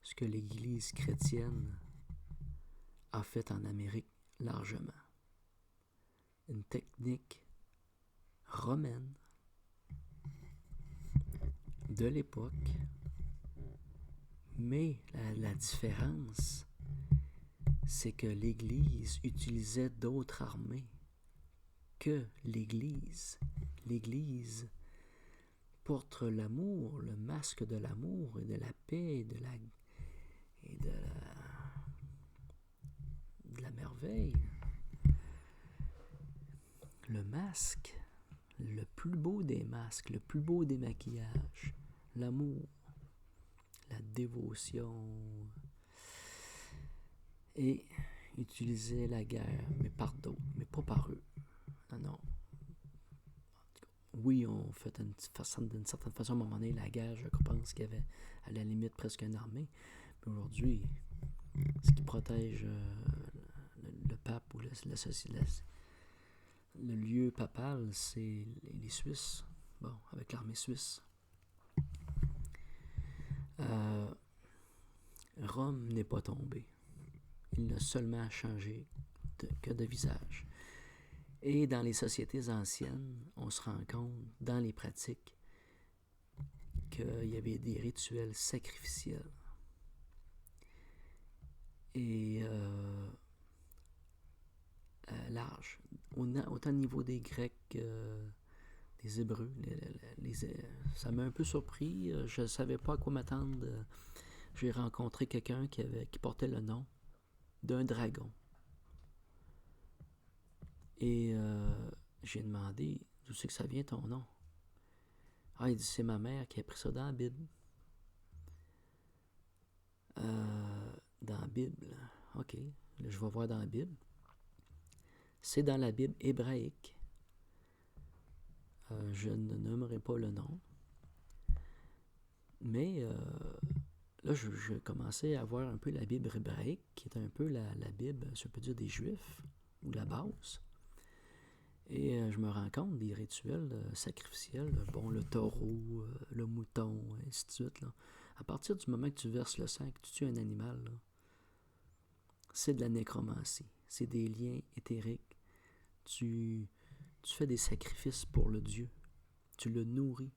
Ce que l'Église chrétienne a fait en Amérique largement. Une technique romaine de l'époque, mais la différence, c'est que l'Église utilisait d'autres armées que l'Église. L'Église porte l'amour, le masque de l'amour et de la paix et de la merveille. Le masque, le plus beau des masques, le plus beau des maquillages, l'amour, la dévotion, et utiliser la guerre, mais par d'autres, mais pas par eux. Non. Oui, on fait d'une certaine façon, à un moment donné, la guerre, je pense qu'il y avait à la limite presque une armée. Mais aujourd'hui, ce qui protège le pape ou le lieu papal, c'est les Suisses. Bon, avec l'armée suisse. Rome n'est pas tombé. Il n'a seulement changé que de visage. Et dans les sociétés anciennes, on se rend compte, dans les pratiques, qu'il y avait des rituels sacrificiels. Et large. Autant au niveau des Grecs, des Hébreux. Ça m'a un peu surpris. Je ne savais pas à quoi m'attendre. J'ai rencontré quelqu'un qui portait le nom d'un dragon. Et j'ai demandé, d'où c'est que ça vient ton nom? Ah, il dit, c'est ma mère qui a pris ça dans la Bible. Dans la Bible. OK, là, je vais voir dans la Bible. C'est dans la Bible hébraïque. Je ne nommerai pas le nom. Mais là, je commençais à voir un peu la Bible hébraïque, qui est un peu la Bible, si on peut dire, des Juifs, ou la base. Et je me rends compte des rituels sacrificiels, bon, le taureau, le mouton, ainsi de suite. Là. À partir du moment que tu verses le sang, que tu tues un animal, là, c'est de la nécromancie. C'est des liens éthériques. Tu fais des sacrifices pour le Dieu. Tu le nourris.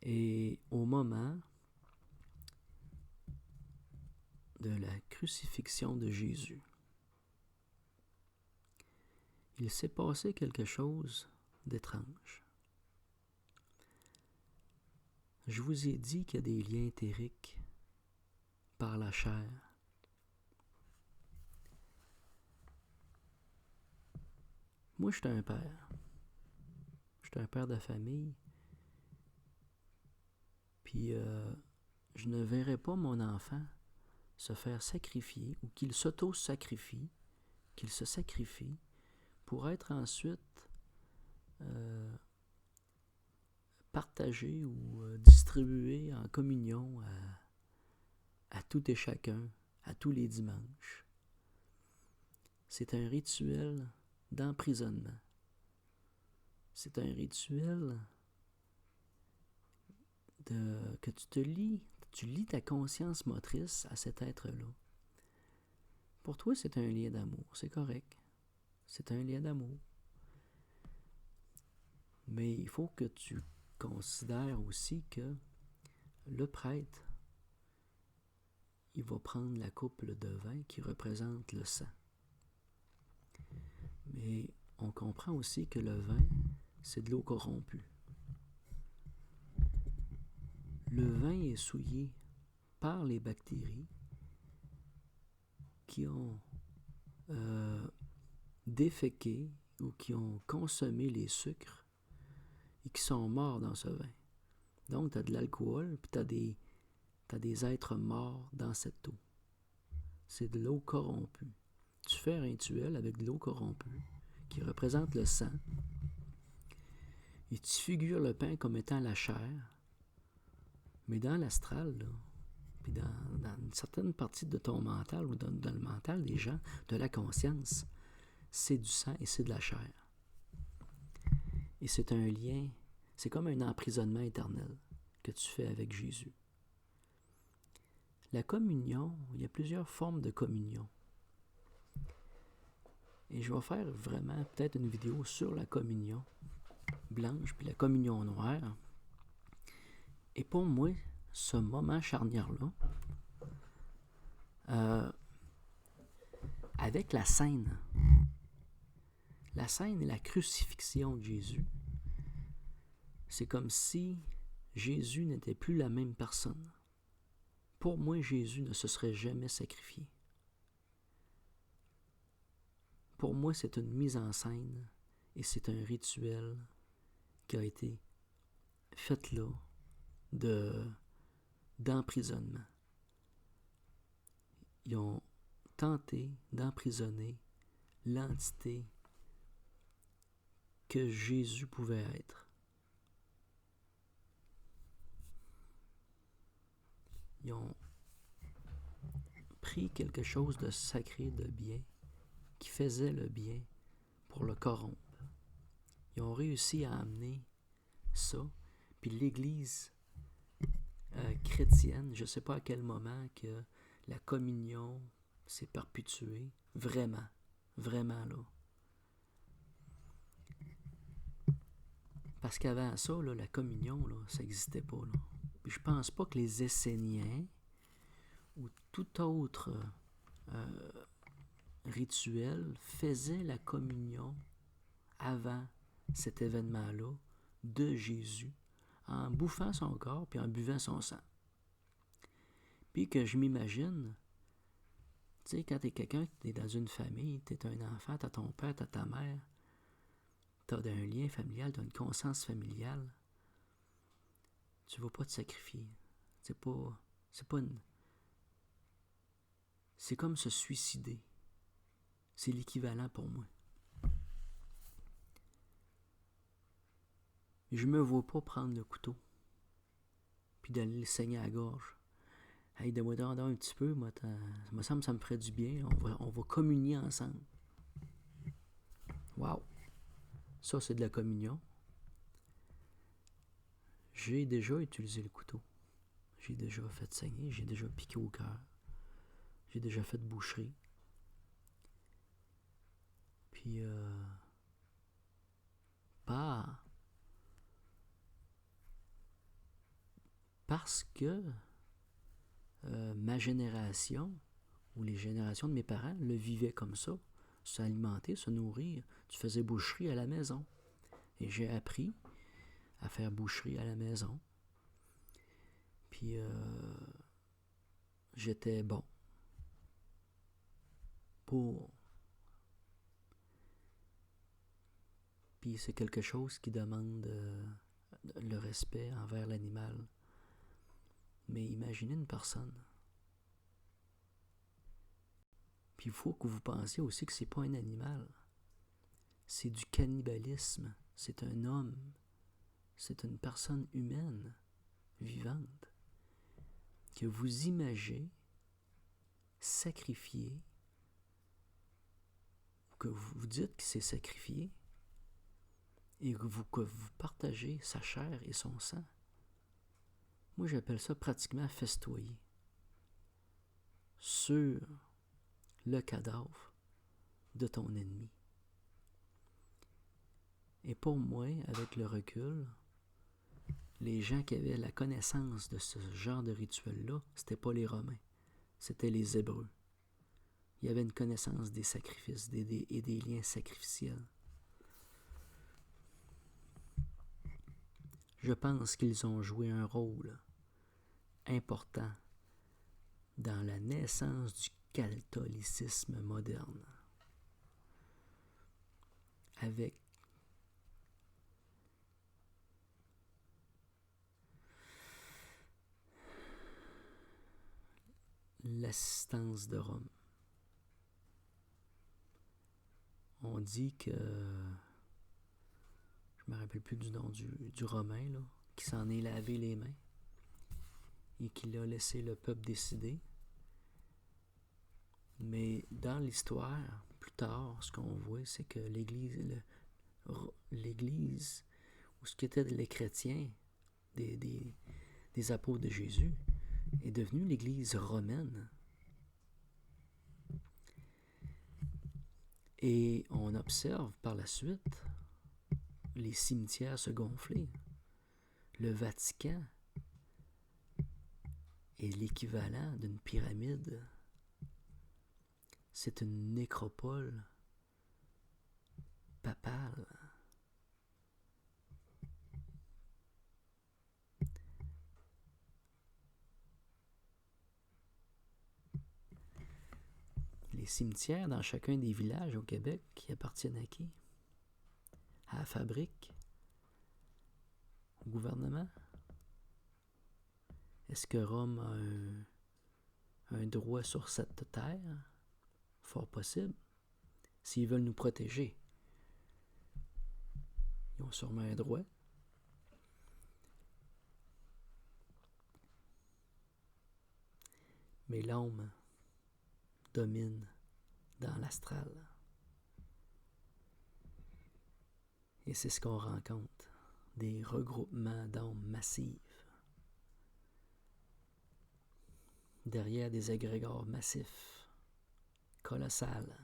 Et au moment de la crucifixion de Jésus, il s'est passé quelque chose d'étrange. Je vous ai dit qu'il y a des liens éthériques par la chair. Moi, je suis un père. Je suis un père de famille. Puis, je ne verrai pas mon enfant se faire sacrifier ou qu'il s'auto-sacrifie, qu'il se sacrifie pour être ensuite partagé ou distribué en communion à tout et chacun, à tous les dimanches. C'est un rituel d'emprisonnement. C'est un rituel que tu lis ta conscience motrice à cet être-là. Pour toi, c'est un lien d'amour, c'est correct. C'est un lien d'amour. Mais il faut que tu considères aussi que le prêtre, il va prendre la coupe de vin qui représente le sang. Mais on comprend aussi que le vin, c'est de l'eau corrompue. Le vin est souillé par les bactéries qui ont déféqué ou qui ont consommé les sucres et qui sont morts dans ce vin. Donc, tu as de l'alcool, puis tu as des êtres morts dans cette eau. C'est de l'eau corrompue. Tu fais un rituel avec de l'eau corrompue qui représente le sang et tu figures le pain comme étant la chair. Mais dans l'astral, là, puis dans une certaine partie de ton mental ou dans le mental des gens, de la conscience, c'est du sang et c'est de la chair. Et c'est un lien, c'est comme un emprisonnement éternel que tu fais avec Jésus. La communion, il y a plusieurs formes de communion. Et je vais faire vraiment peut-être une vidéo sur la communion blanche puis la communion noire. Et pour moi, ce moment charnière-là, avec la scène et la crucifixion de Jésus, c'est comme si Jésus n'était plus la même personne. Pour moi, Jésus ne se serait jamais sacrifié. Pour moi, c'est une mise en scène et c'est un rituel qui a été fait là d'emprisonnement. Ils ont tenté d'emprisonner l'entité que Jésus pouvait être. Ils ont pris quelque chose de sacré, de bien, qui faisait le bien pour le corrompre. Ils ont réussi à amener ça, puis l'Église chrétienne, je ne sais pas à quel moment que la communion s'est perpétuée, vraiment là. Parce qu'avant ça, là, la communion, là, ça n'existait pas. Là. Puis je pense pas que les Esséniens ou tout autre rituel faisaient la communion avant cet événement-là de Jésus, en bouffant son corps puis en buvant son sang. Puis que je m'imagine, tu sais, quand t'es quelqu'un, t'es dans une famille, t'es un enfant, t'as ton père, t'as ta mère, t'as un lien familial, t'as une conscience familiale, tu vas pas te sacrifier. C'est pas une... C'est comme se suicider. C'est l'équivalent pour moi. Je me vois pas prendre le couteau puis d'aller le saigner à la gorge. Hey, donne-moi donc un petit peu, moi, ça me semble que ça me ferait du bien. On va communier ensemble. Wow! Ça, c'est de la communion. J'ai déjà utilisé le couteau. J'ai déjà fait saigner, j'ai déjà piqué au cœur. J'ai déjà fait boucherie. Puis, pas parce que ma génération ou les générations de mes parents le vivaient comme ça, s'alimenter, se nourrir. Tu faisais boucherie à la maison. Et j'ai appris à faire boucherie à la maison. Puis j'étais bon pour. Puis c'est quelque chose qui demande le respect envers l'animal. Mais imaginez une personne. Puis il faut que vous pensiez aussi que c'est pas un animal. C'est du cannibalisme. C'est un homme. C'est une personne humaine, vivante, que vous imaginez sacrifier, que vous dites qu'il s'est sacrifié, et que vous partagez sa chair et son sang. Moi, j'appelle ça pratiquement festoyer sur le cadavre de ton ennemi. Et pour moi, avec le recul, les gens qui avaient la connaissance de ce genre de rituel-là, c'était pas les Romains, c'était les Hébreux. Il y avait une connaissance des sacrifices et des liens sacrificiels. Je pense qu'ils ont joué un rôle important dans la naissance du catholicisme moderne. Avec l'assistance de Rome. On dit que, je me rappelle plus du nom du Romain, là, qui s'en est lavé les mains et qui a laissé le peuple décider. Mais dans l'histoire, plus tard, ce qu'on voit, c'est que l'Église, ou ce qui était les chrétiens, des apôtres de Jésus, est devenue l'Église romaine. Et on observe par la suite les cimetières se gonfler. Le Vatican est l'équivalent d'une pyramide. C'est une nécropole papale. Les cimetières dans chacun des villages au Québec qui appartiennent à qui? À la fabrique? Au gouvernement? Est-ce que Rome a un droit sur cette terre? Fort possible. S'ils veulent nous protéger, ils ont sûrement un droit. Mais l'homme domine dans l'astral. Et c'est ce qu'on rencontre, des regroupements d'hommes massifs, derrière des égrégores massifs, colossales.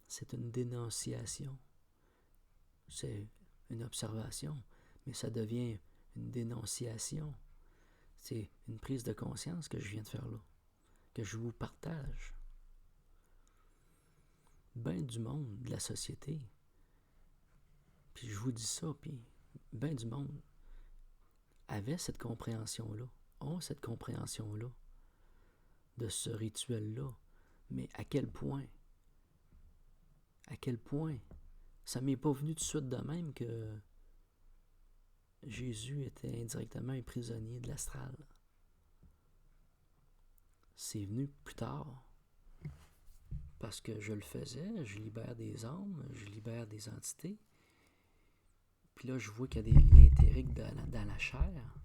C'est une dénonciation, c'est une observation, mais ça devient une dénonciation. C'est une prise de conscience que je viens de faire là, que je vous partage. Ben du monde de la société, puis je vous dis ça, puis ben du monde avait cette compréhension-là, ont cette compréhension-là de ce rituel-là, mais à quel point ça m'est pas venu tout de suite de même que Jésus était indirectement un prisonnier de l'astral. C'est venu plus tard. Parce que je le faisais, je libère des âmes, je libère des entités. Puis là, je vois qu'il y a des liens éthériques dans la chair.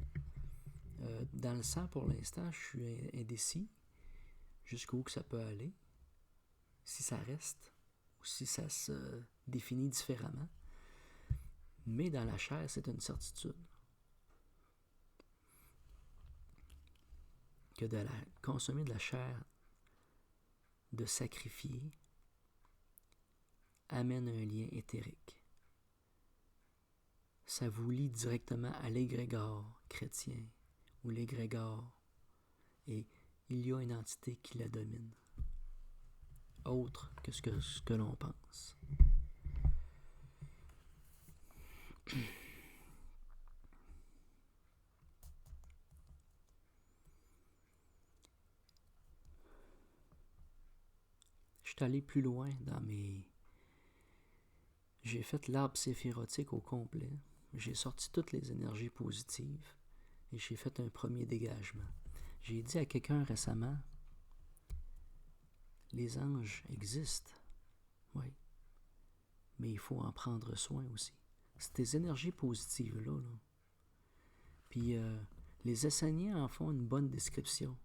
Dans le sang, pour l'instant, je suis indécis jusqu'où que ça peut aller, si ça reste. ou si ça se définit différemment. Mais dans la chair, c'est une certitude. Que de consommer de la chair, de sacrifier, amène un lien éthérique. Ça vous lie directement à l'égrégore chrétien ou l'égrégore, et il y a une entité qui la domine, autre que ce que l'on pense. Je suis allé plus loin dans mes... J'ai fait l'arbre séphirotique au complet. J'ai sorti toutes les énergies positives et j'ai fait un premier dégagement. J'ai dit à quelqu'un récemment, les anges existent, oui, mais il faut en prendre soin aussi. C'est des énergies positives-là. Là. Puis les enseignants en font une bonne description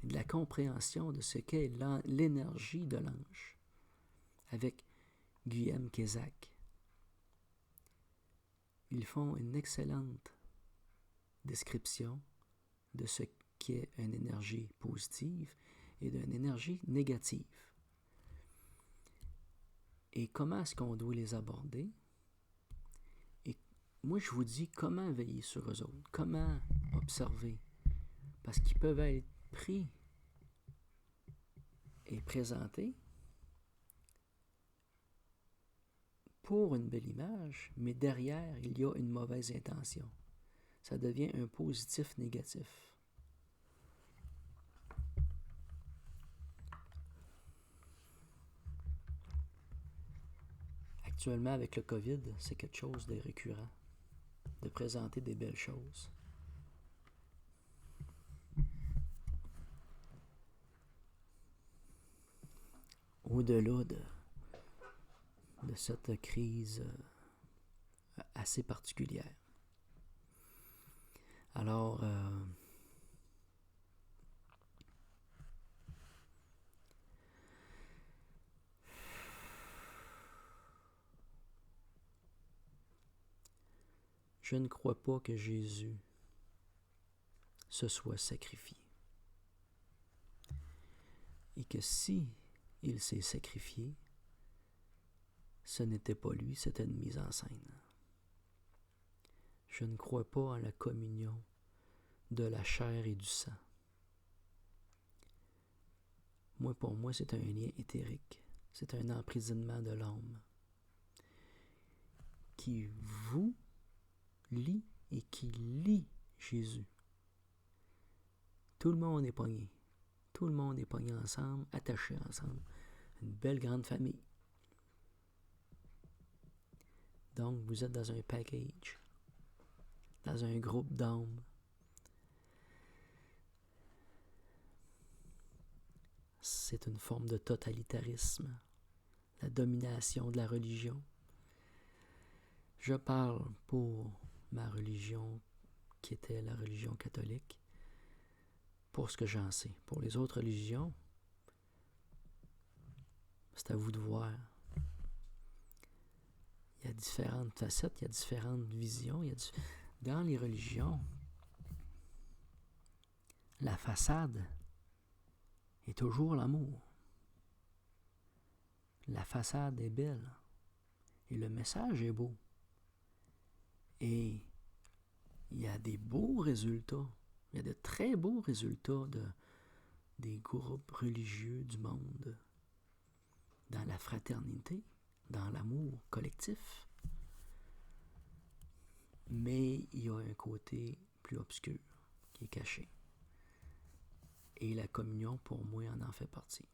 et de la compréhension de ce qu'est l'énergie de l'ange avec Guillaume Kézak. Ils font une excellente description de ce qu'est une énergie positive et d'une énergie négative. Et comment est-ce qu'on doit les aborder? Et moi, je vous dis comment veiller sur eux autres, comment observer. Parce qu'ils peuvent être pris et présentés pour une belle image, mais derrière, il y a une mauvaise intention. Ça devient un positif négatif. Actuellement, avec le COVID, c'est quelque chose de récurrent, de présenter des belles choses. Au-delà de cette crise assez particulière. Alors, je ne crois pas que Jésus se soit sacrifié. Et que si il s'est sacrifié, ce n'était pas lui, c'était une mise en scène. Je ne crois pas en la communion de la chair et du sang. Moi, pour moi, c'est un lien éthérique. C'est un emprisonnement de l'âme qui vous lie et qui lie Jésus. Tout le monde est pogné. Tout le monde est pogné ensemble, attaché ensemble. Une belle grande famille. Donc, vous êtes dans un package, dans un groupe d'âmes. C'est une forme de totalitarisme, la domination de la religion. Je parle pour ma religion, qui était la religion catholique, pour ce que j'en sais. Pour les autres religions, c'est à vous de voir. Il y a différentes facettes, il y a différentes visions. Dans les religions, la façade est toujours l'amour. La façade est belle et le message est beau. Et il y a des beaux résultats. Il y a de très beaux résultats des groupes religieux du monde dans la fraternité, dans l'amour collectif. Mais il y a un côté plus obscur qui est caché. Et la communion, pour moi, en fait partie.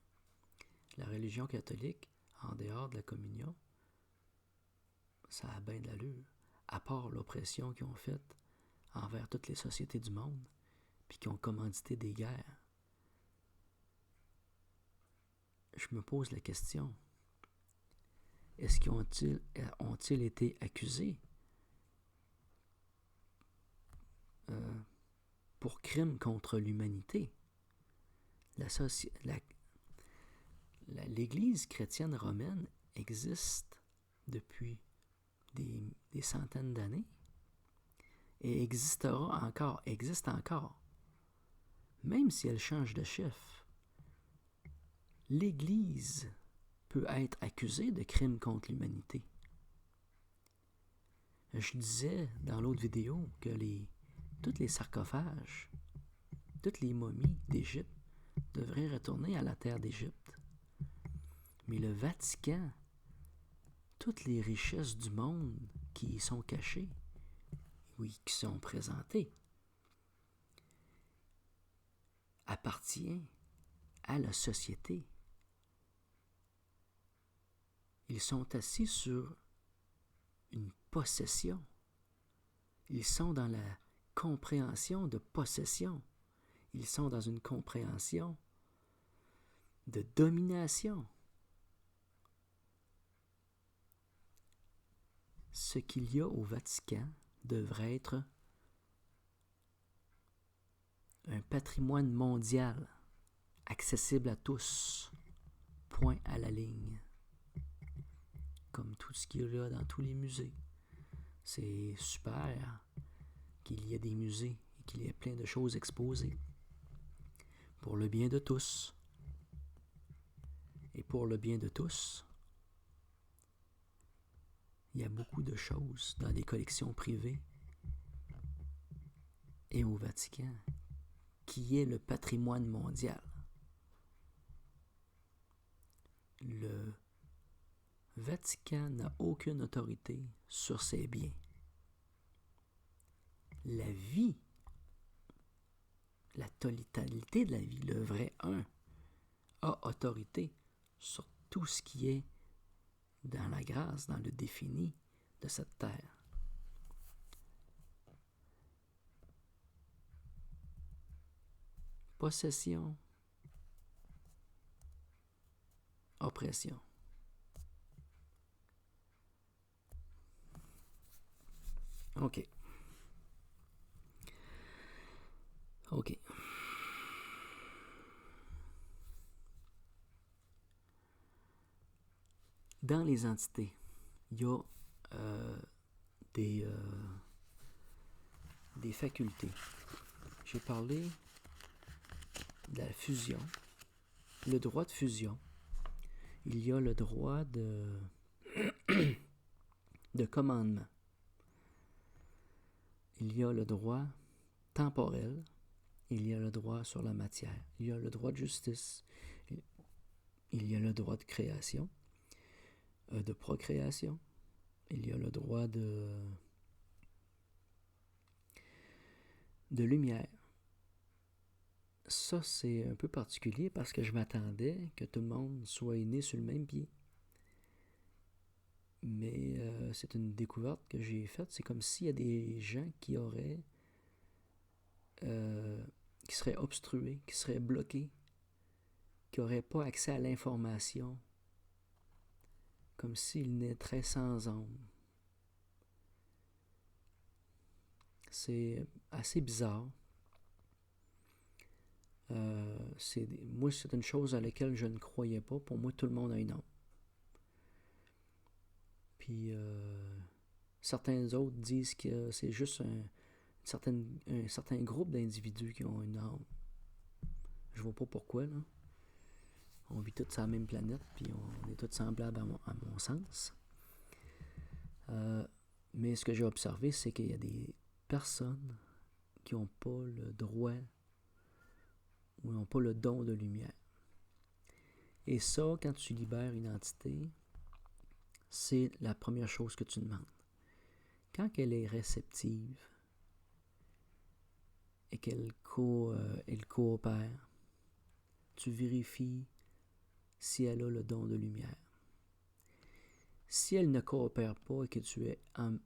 La religion catholique, en dehors de la communion, ça a bien de l'allure. À part l'oppression qu'ils ont faite envers toutes les sociétés du monde, puis qui ont commandité des guerres. Je me pose la question, est-ce qu'ils ont-ils été accusés pour crimes contre l'humanité? l'Église chrétienne romaine existe depuis des centaines d'années et existe encore. Même si elle change de chef, l'Église peut être accusée de crimes contre l'humanité. Je disais dans l'autre vidéo que tous les sarcophages, toutes les momies d'Égypte devraient retourner à la terre d'Égypte. Mais le Vatican, toutes les richesses du monde qui y sont cachées, oui, qui sont présentées, appartient à la société. Ils sont assis sur une possession. Ils sont dans la compréhension de possession. Ils sont dans une compréhension de domination. Ce qu'il y a au Vatican devrait être un patrimoine mondial, accessible à tous, point à la ligne. Comme tout ce qu'il y a là dans tous les musées. C'est super qu'il y ait des musées et qu'il y ait plein de choses exposées. Pour le bien de tous. Et pour le bien de tous, il y a beaucoup de choses dans des collections privées et au Vatican qui est le patrimoine mondial. Le Vatican n'a aucune autorité sur ses biens. La vie, la totalité de la vie, le vrai un, a autorité sur tout ce qui est dans la grâce, dans le défini de cette terre. Possession, oppression. OK. Dans les entités, il y a des facultés. J'ai parlé de la fusion, le droit de fusion. Il y a le droit de commandement. Il y a le droit temporel. Il y a le droit sur la matière. Il y a le droit de justice. Il y a le droit de création, de procréation. Il y a le droit de lumière. Ça, c'est un peu particulier parce que je m'attendais que tout le monde soit né sur le même pied. Mais c'est une découverte que j'ai faite. C'est comme s'il y a des gens qui seraient obstrués, qui seraient bloqués, qui n'auraient pas accès à l'information, comme s'ils naîtraient sans âme. C'est assez bizarre. Moi, c'est une chose à laquelle je ne croyais pas. Pour moi, tout le monde a une âme. Puis certains autres disent que c'est juste un certain groupe d'individus qui ont une âme. Je vois pas pourquoi, là. On vit tous sur la même planète, puis on est tous semblables à mon sens. Mais ce que j'ai observé, c'est qu'il y a des personnes qui n'ont pas le droit ou n'ont pas le don de lumière. Et ça, quand tu libères une entité, c'est la première chose que tu demandes. Quand elle est réceptive et qu'elle coopère, tu vérifies si elle a le don de lumière. Si elle ne coopère pas et que tu es en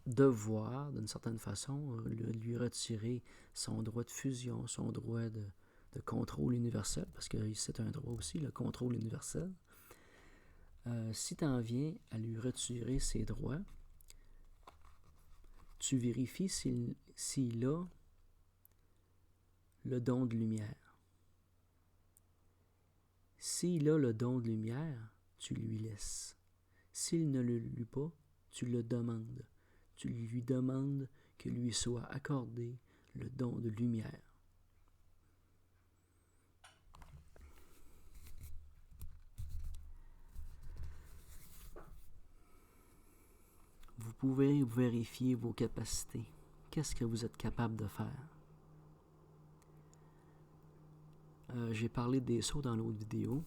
devoir, d'une certaine façon, de lui retirer son droit de fusion, son droit de contrôle universel, parce que c'est un droit aussi, le contrôle universel, si tu en viens à lui retirer ses droits, tu vérifies s'il a le don de lumière. S'il a le don de lumière, tu lui laisses. S'il ne le lui pas, tu le demandes. Tu lui demandes que lui soit accordé le don de lumière. Vous pouvez vérifier vos capacités. Qu'est-ce que vous êtes capable de faire? J'ai parlé des sauts dans l'autre vidéo.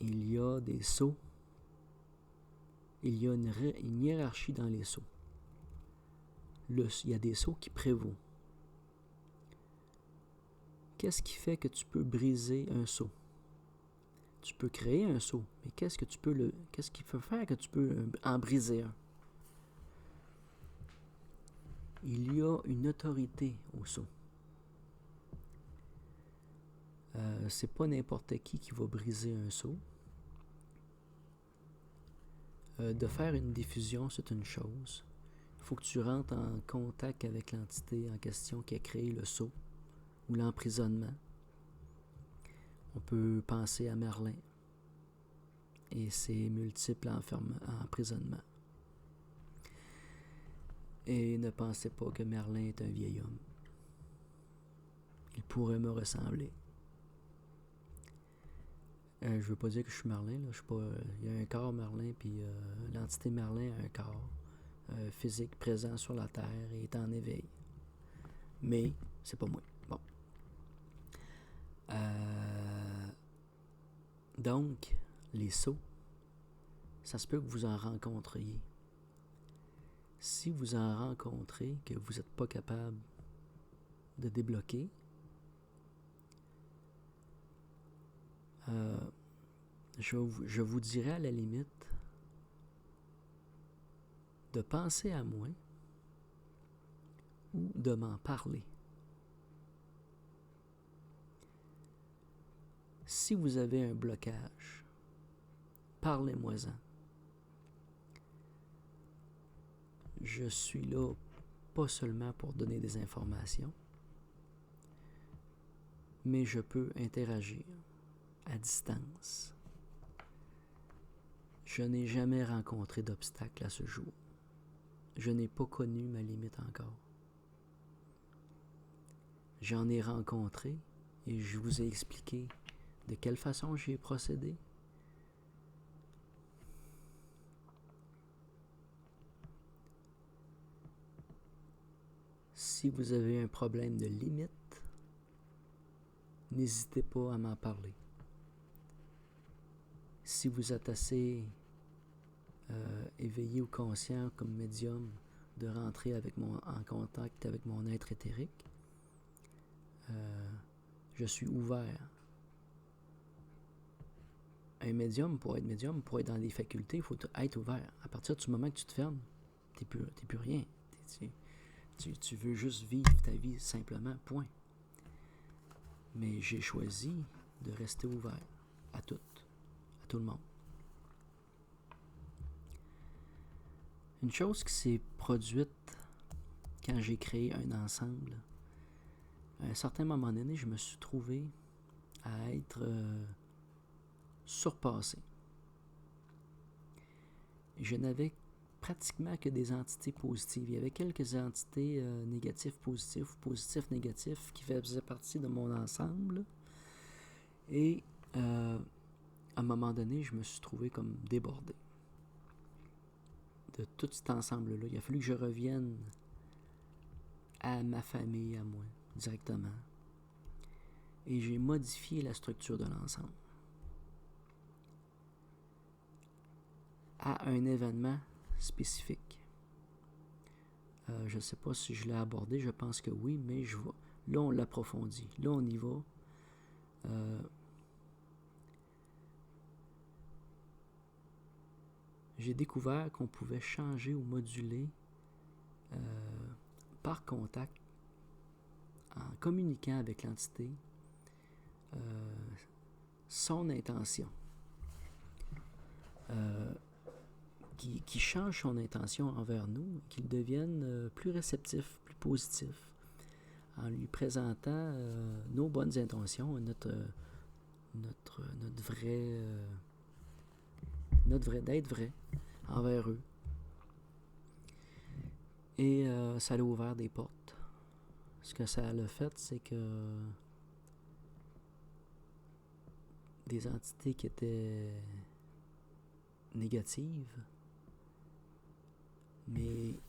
Il y a des sauts. Il y a une hiérarchie dans les sauts. Il y a des sauts qui prévaut. Qu'est-ce qui fait que tu peux briser un saut? Tu peux créer un saut, mais qu'est-ce qui peut faire que tu peux en briser un? Il y a une autorité au saut. C'est pas n'importe qui va briser un saut. De faire une diffusion, c'est une chose. Il faut que tu rentres en contact avec l'entité en question qui a créé le saut ou l'emprisonnement. On peut penser à Merlin et ses multiples emprisonnements. Et ne pensez pas que Merlin est un vieil homme. Il pourrait me ressembler. Je veux pas dire que je suis Merlin, là. Je suis pas, il y a un corps Merlin, puis l'entité Merlin a un corps physique présent sur la Terre et est en éveil. Mais c'est pas moi. Bon. Donc, les sauts, ça se peut que vous en rencontriez. Si vous en rencontrez que vous n'êtes pas capable de débloquer, je vous dirais à la limite de penser à moi ou de m'en parler. Si vous avez un blocage, parlez-moi-en. Je suis là pas seulement pour donner des informations, mais je peux interagir à distance. Je n'ai jamais rencontré d'obstacle à ce jour. Je n'ai pas connu ma limite encore. J'en ai rencontré et je vous ai expliqué de quelle façon j'y ai procédé. Si vous avez un problème de limite, n'hésitez pas à m'en parler. Si vous êtes assez éveillé ou conscient comme médium de rentrer en contact avec mon être éthérique, je suis ouvert. Un médium, pour être dans des facultés, il faut être ouvert. À partir du moment que tu te fermes, t'es plus rien. Tu veux juste vivre ta vie simplement, point. Mais j'ai choisi de rester ouvert à tout le monde. Une chose qui s'est produite quand j'ai créé un ensemble, à un certain moment donné, je me suis trouvé à être surpassé. Je n'avais pratiquement que des entités positives. Il y avait quelques entités négatives, positives ou positifs, négatifs qui faisaient partie de mon ensemble. Et à un moment donné, je me suis trouvé comme débordé de tout cet ensemble-là. Il a fallu que je revienne à ma famille, à moi, directement. Et j'ai modifié la structure de l'ensemble à un événement spécifique. Je ne sais pas si je l'ai abordé, je pense que oui, mais là on l'approfondit, là on y va. J'ai découvert qu'on pouvait changer ou moduler par contact, en communiquant avec l'entité, son intention. Qui change son intention envers nous, qu'il devienne plus réceptif, plus positif, en lui présentant nos bonnes intentions, notre d'être vrai envers eux. Et ça a ouvert des portes. Ce que ça a fait, c'est que des entités qui étaient négatives, mais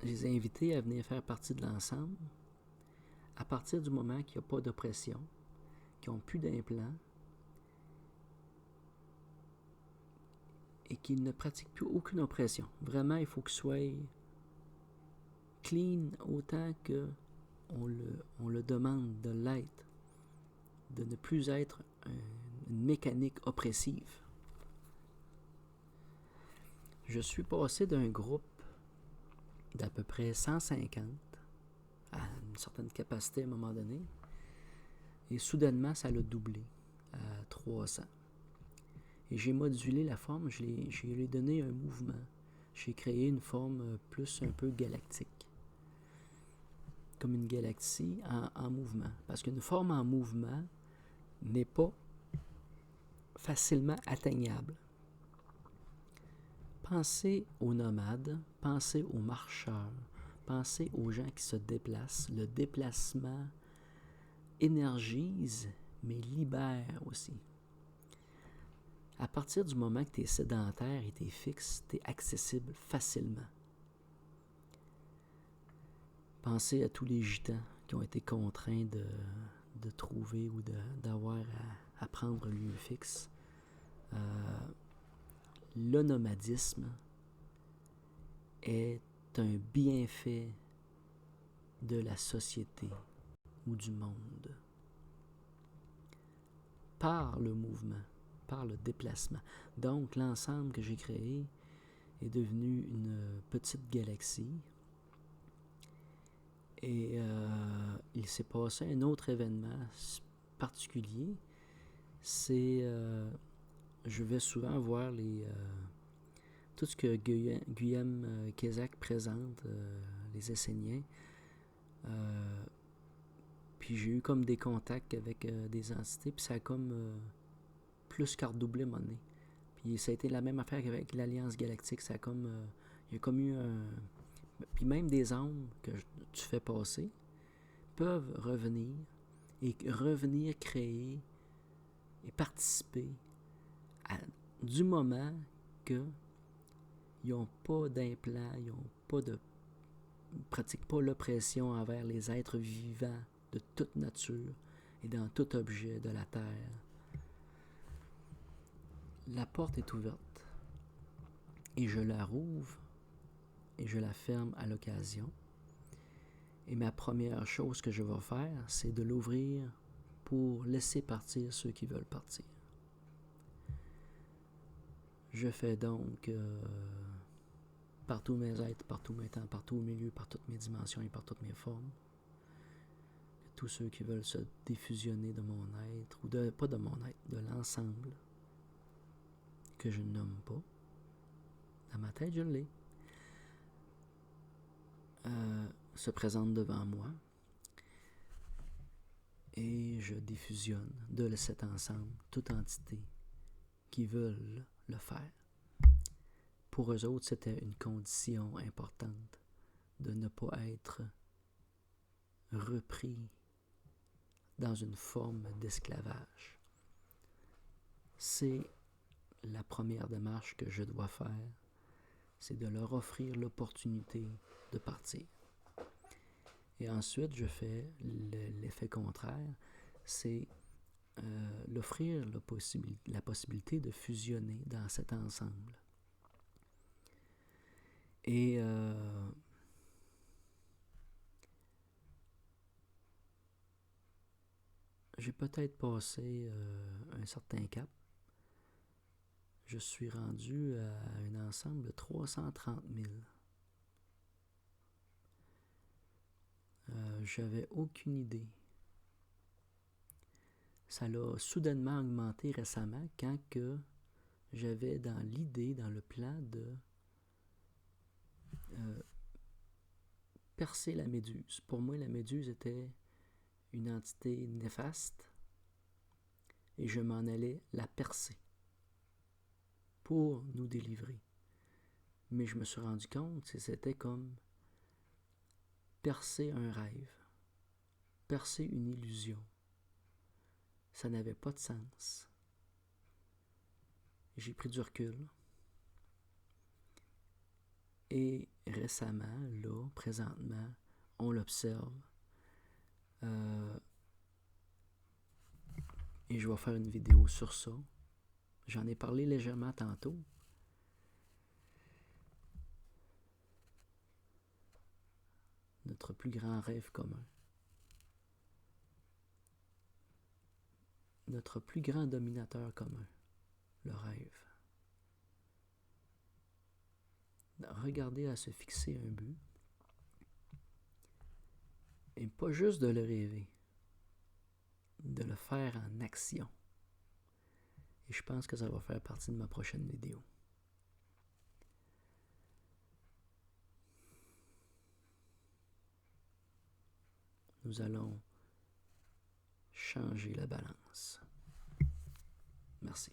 je les ai invités à venir faire partie de l'ensemble à partir du moment qu'il n'y a pas d'oppression, qu'ils n'ont plus d'implants et qu'ils ne pratiquent plus aucune oppression. Vraiment, il faut qu'ils soient clean autant qu'on le demande de l'être, de ne plus être une mécanique oppressive. Je suis passé d'un groupe d'à peu près 150 à une certaine capacité à un moment donné, et soudainement, ça l'a doublé à 300. Et j'ai modulé la forme, j'ai lui donné un mouvement. J'ai créé une forme plus un peu galactique. Comme une galaxie en mouvement. Parce qu'une forme en mouvement n'est pas facilement atteignable. Pensez aux nomades, pensez aux marcheurs, pensez aux gens qui se déplacent. Le déplacement énergise, mais libère aussi. À partir du moment que tu es sédentaire et tu es fixe, tu es accessible facilement. Pensez à tous les gitans qui ont été contraints de trouver ou d'avoir à prendre un lieu fixe. Le nomadisme est un bienfait de la société ou du monde. Par le mouvement, par le déplacement. Donc, l'ensemble que j'ai créé est devenu une petite galaxie. Et il s'est passé un autre événement particulier. C'est, je vais souvent voir tout ce que Guillaume Kézak présente, les Esséniens. Puis j'ai eu comme des contacts avec des entités, puis ça a comme plus qu'à redoubler mon nez. Puis ça a été la même affaire qu'avec l'Alliance Galactique. Ça a comme, il y a comme eu un... Puis même des âmes que tu fais passer peuvent revenir et revenir créer et participer du moment qu'ils n'ont pas d'implant, ils ne pratiquent pas l'oppression envers les êtres vivants de toute nature et dans tout objet de la Terre. La porte est ouverte et je la rouvre et je la ferme à l'occasion. Et ma première chose que je vais faire, c'est de l'ouvrir pour laisser partir ceux qui veulent partir. Je fais donc par tous mes êtres, par tous mes temps, par tous mes lieux, par toutes mes dimensions et par toutes mes formes, tous ceux qui veulent se défusionner de mon être, ou pas de mon être, de l'ensemble, que je ne nomme pas. Dans ma tête, je l'ai. Se présente devant moi et je diffusionne de cet ensemble toute entité qui veulent le faire. Pour eux autres, c'était une condition importante de ne pas être repris dans une forme d'esclavage. C'est la première démarche que je dois faire, c'est de leur offrir l'opportunité de partir. Et ensuite, je fais l'effet contraire, c'est l'offrir la possibilité de fusionner dans cet ensemble. Et j'ai peut-être passé un certain cap. Je suis rendu à un ensemble de 330 000. J'avais aucune idée. Ça l'a soudainement augmenté récemment quand que j'avais dans l'idée, dans le plan de percer la méduse. Pour moi, la méduse était une entité néfaste et je m'en allais la percer pour nous délivrer. Mais je me suis rendu compte que c'était comme percer un rêve, percer une illusion. Ça n'avait pas de sens. J'ai pris du recul. Et récemment, là, présentement, on l'observe. Et je vais faire une vidéo sur ça. J'en ai parlé légèrement tantôt. Notre plus grand rêve commun. Notre plus grand dominateur commun. Le rêve. Regarder à se fixer un but. Et pas juste de le rêver. De le faire en action. Et je pense que ça va faire partie de ma prochaine vidéo. Nous allons changer la balance. Merci.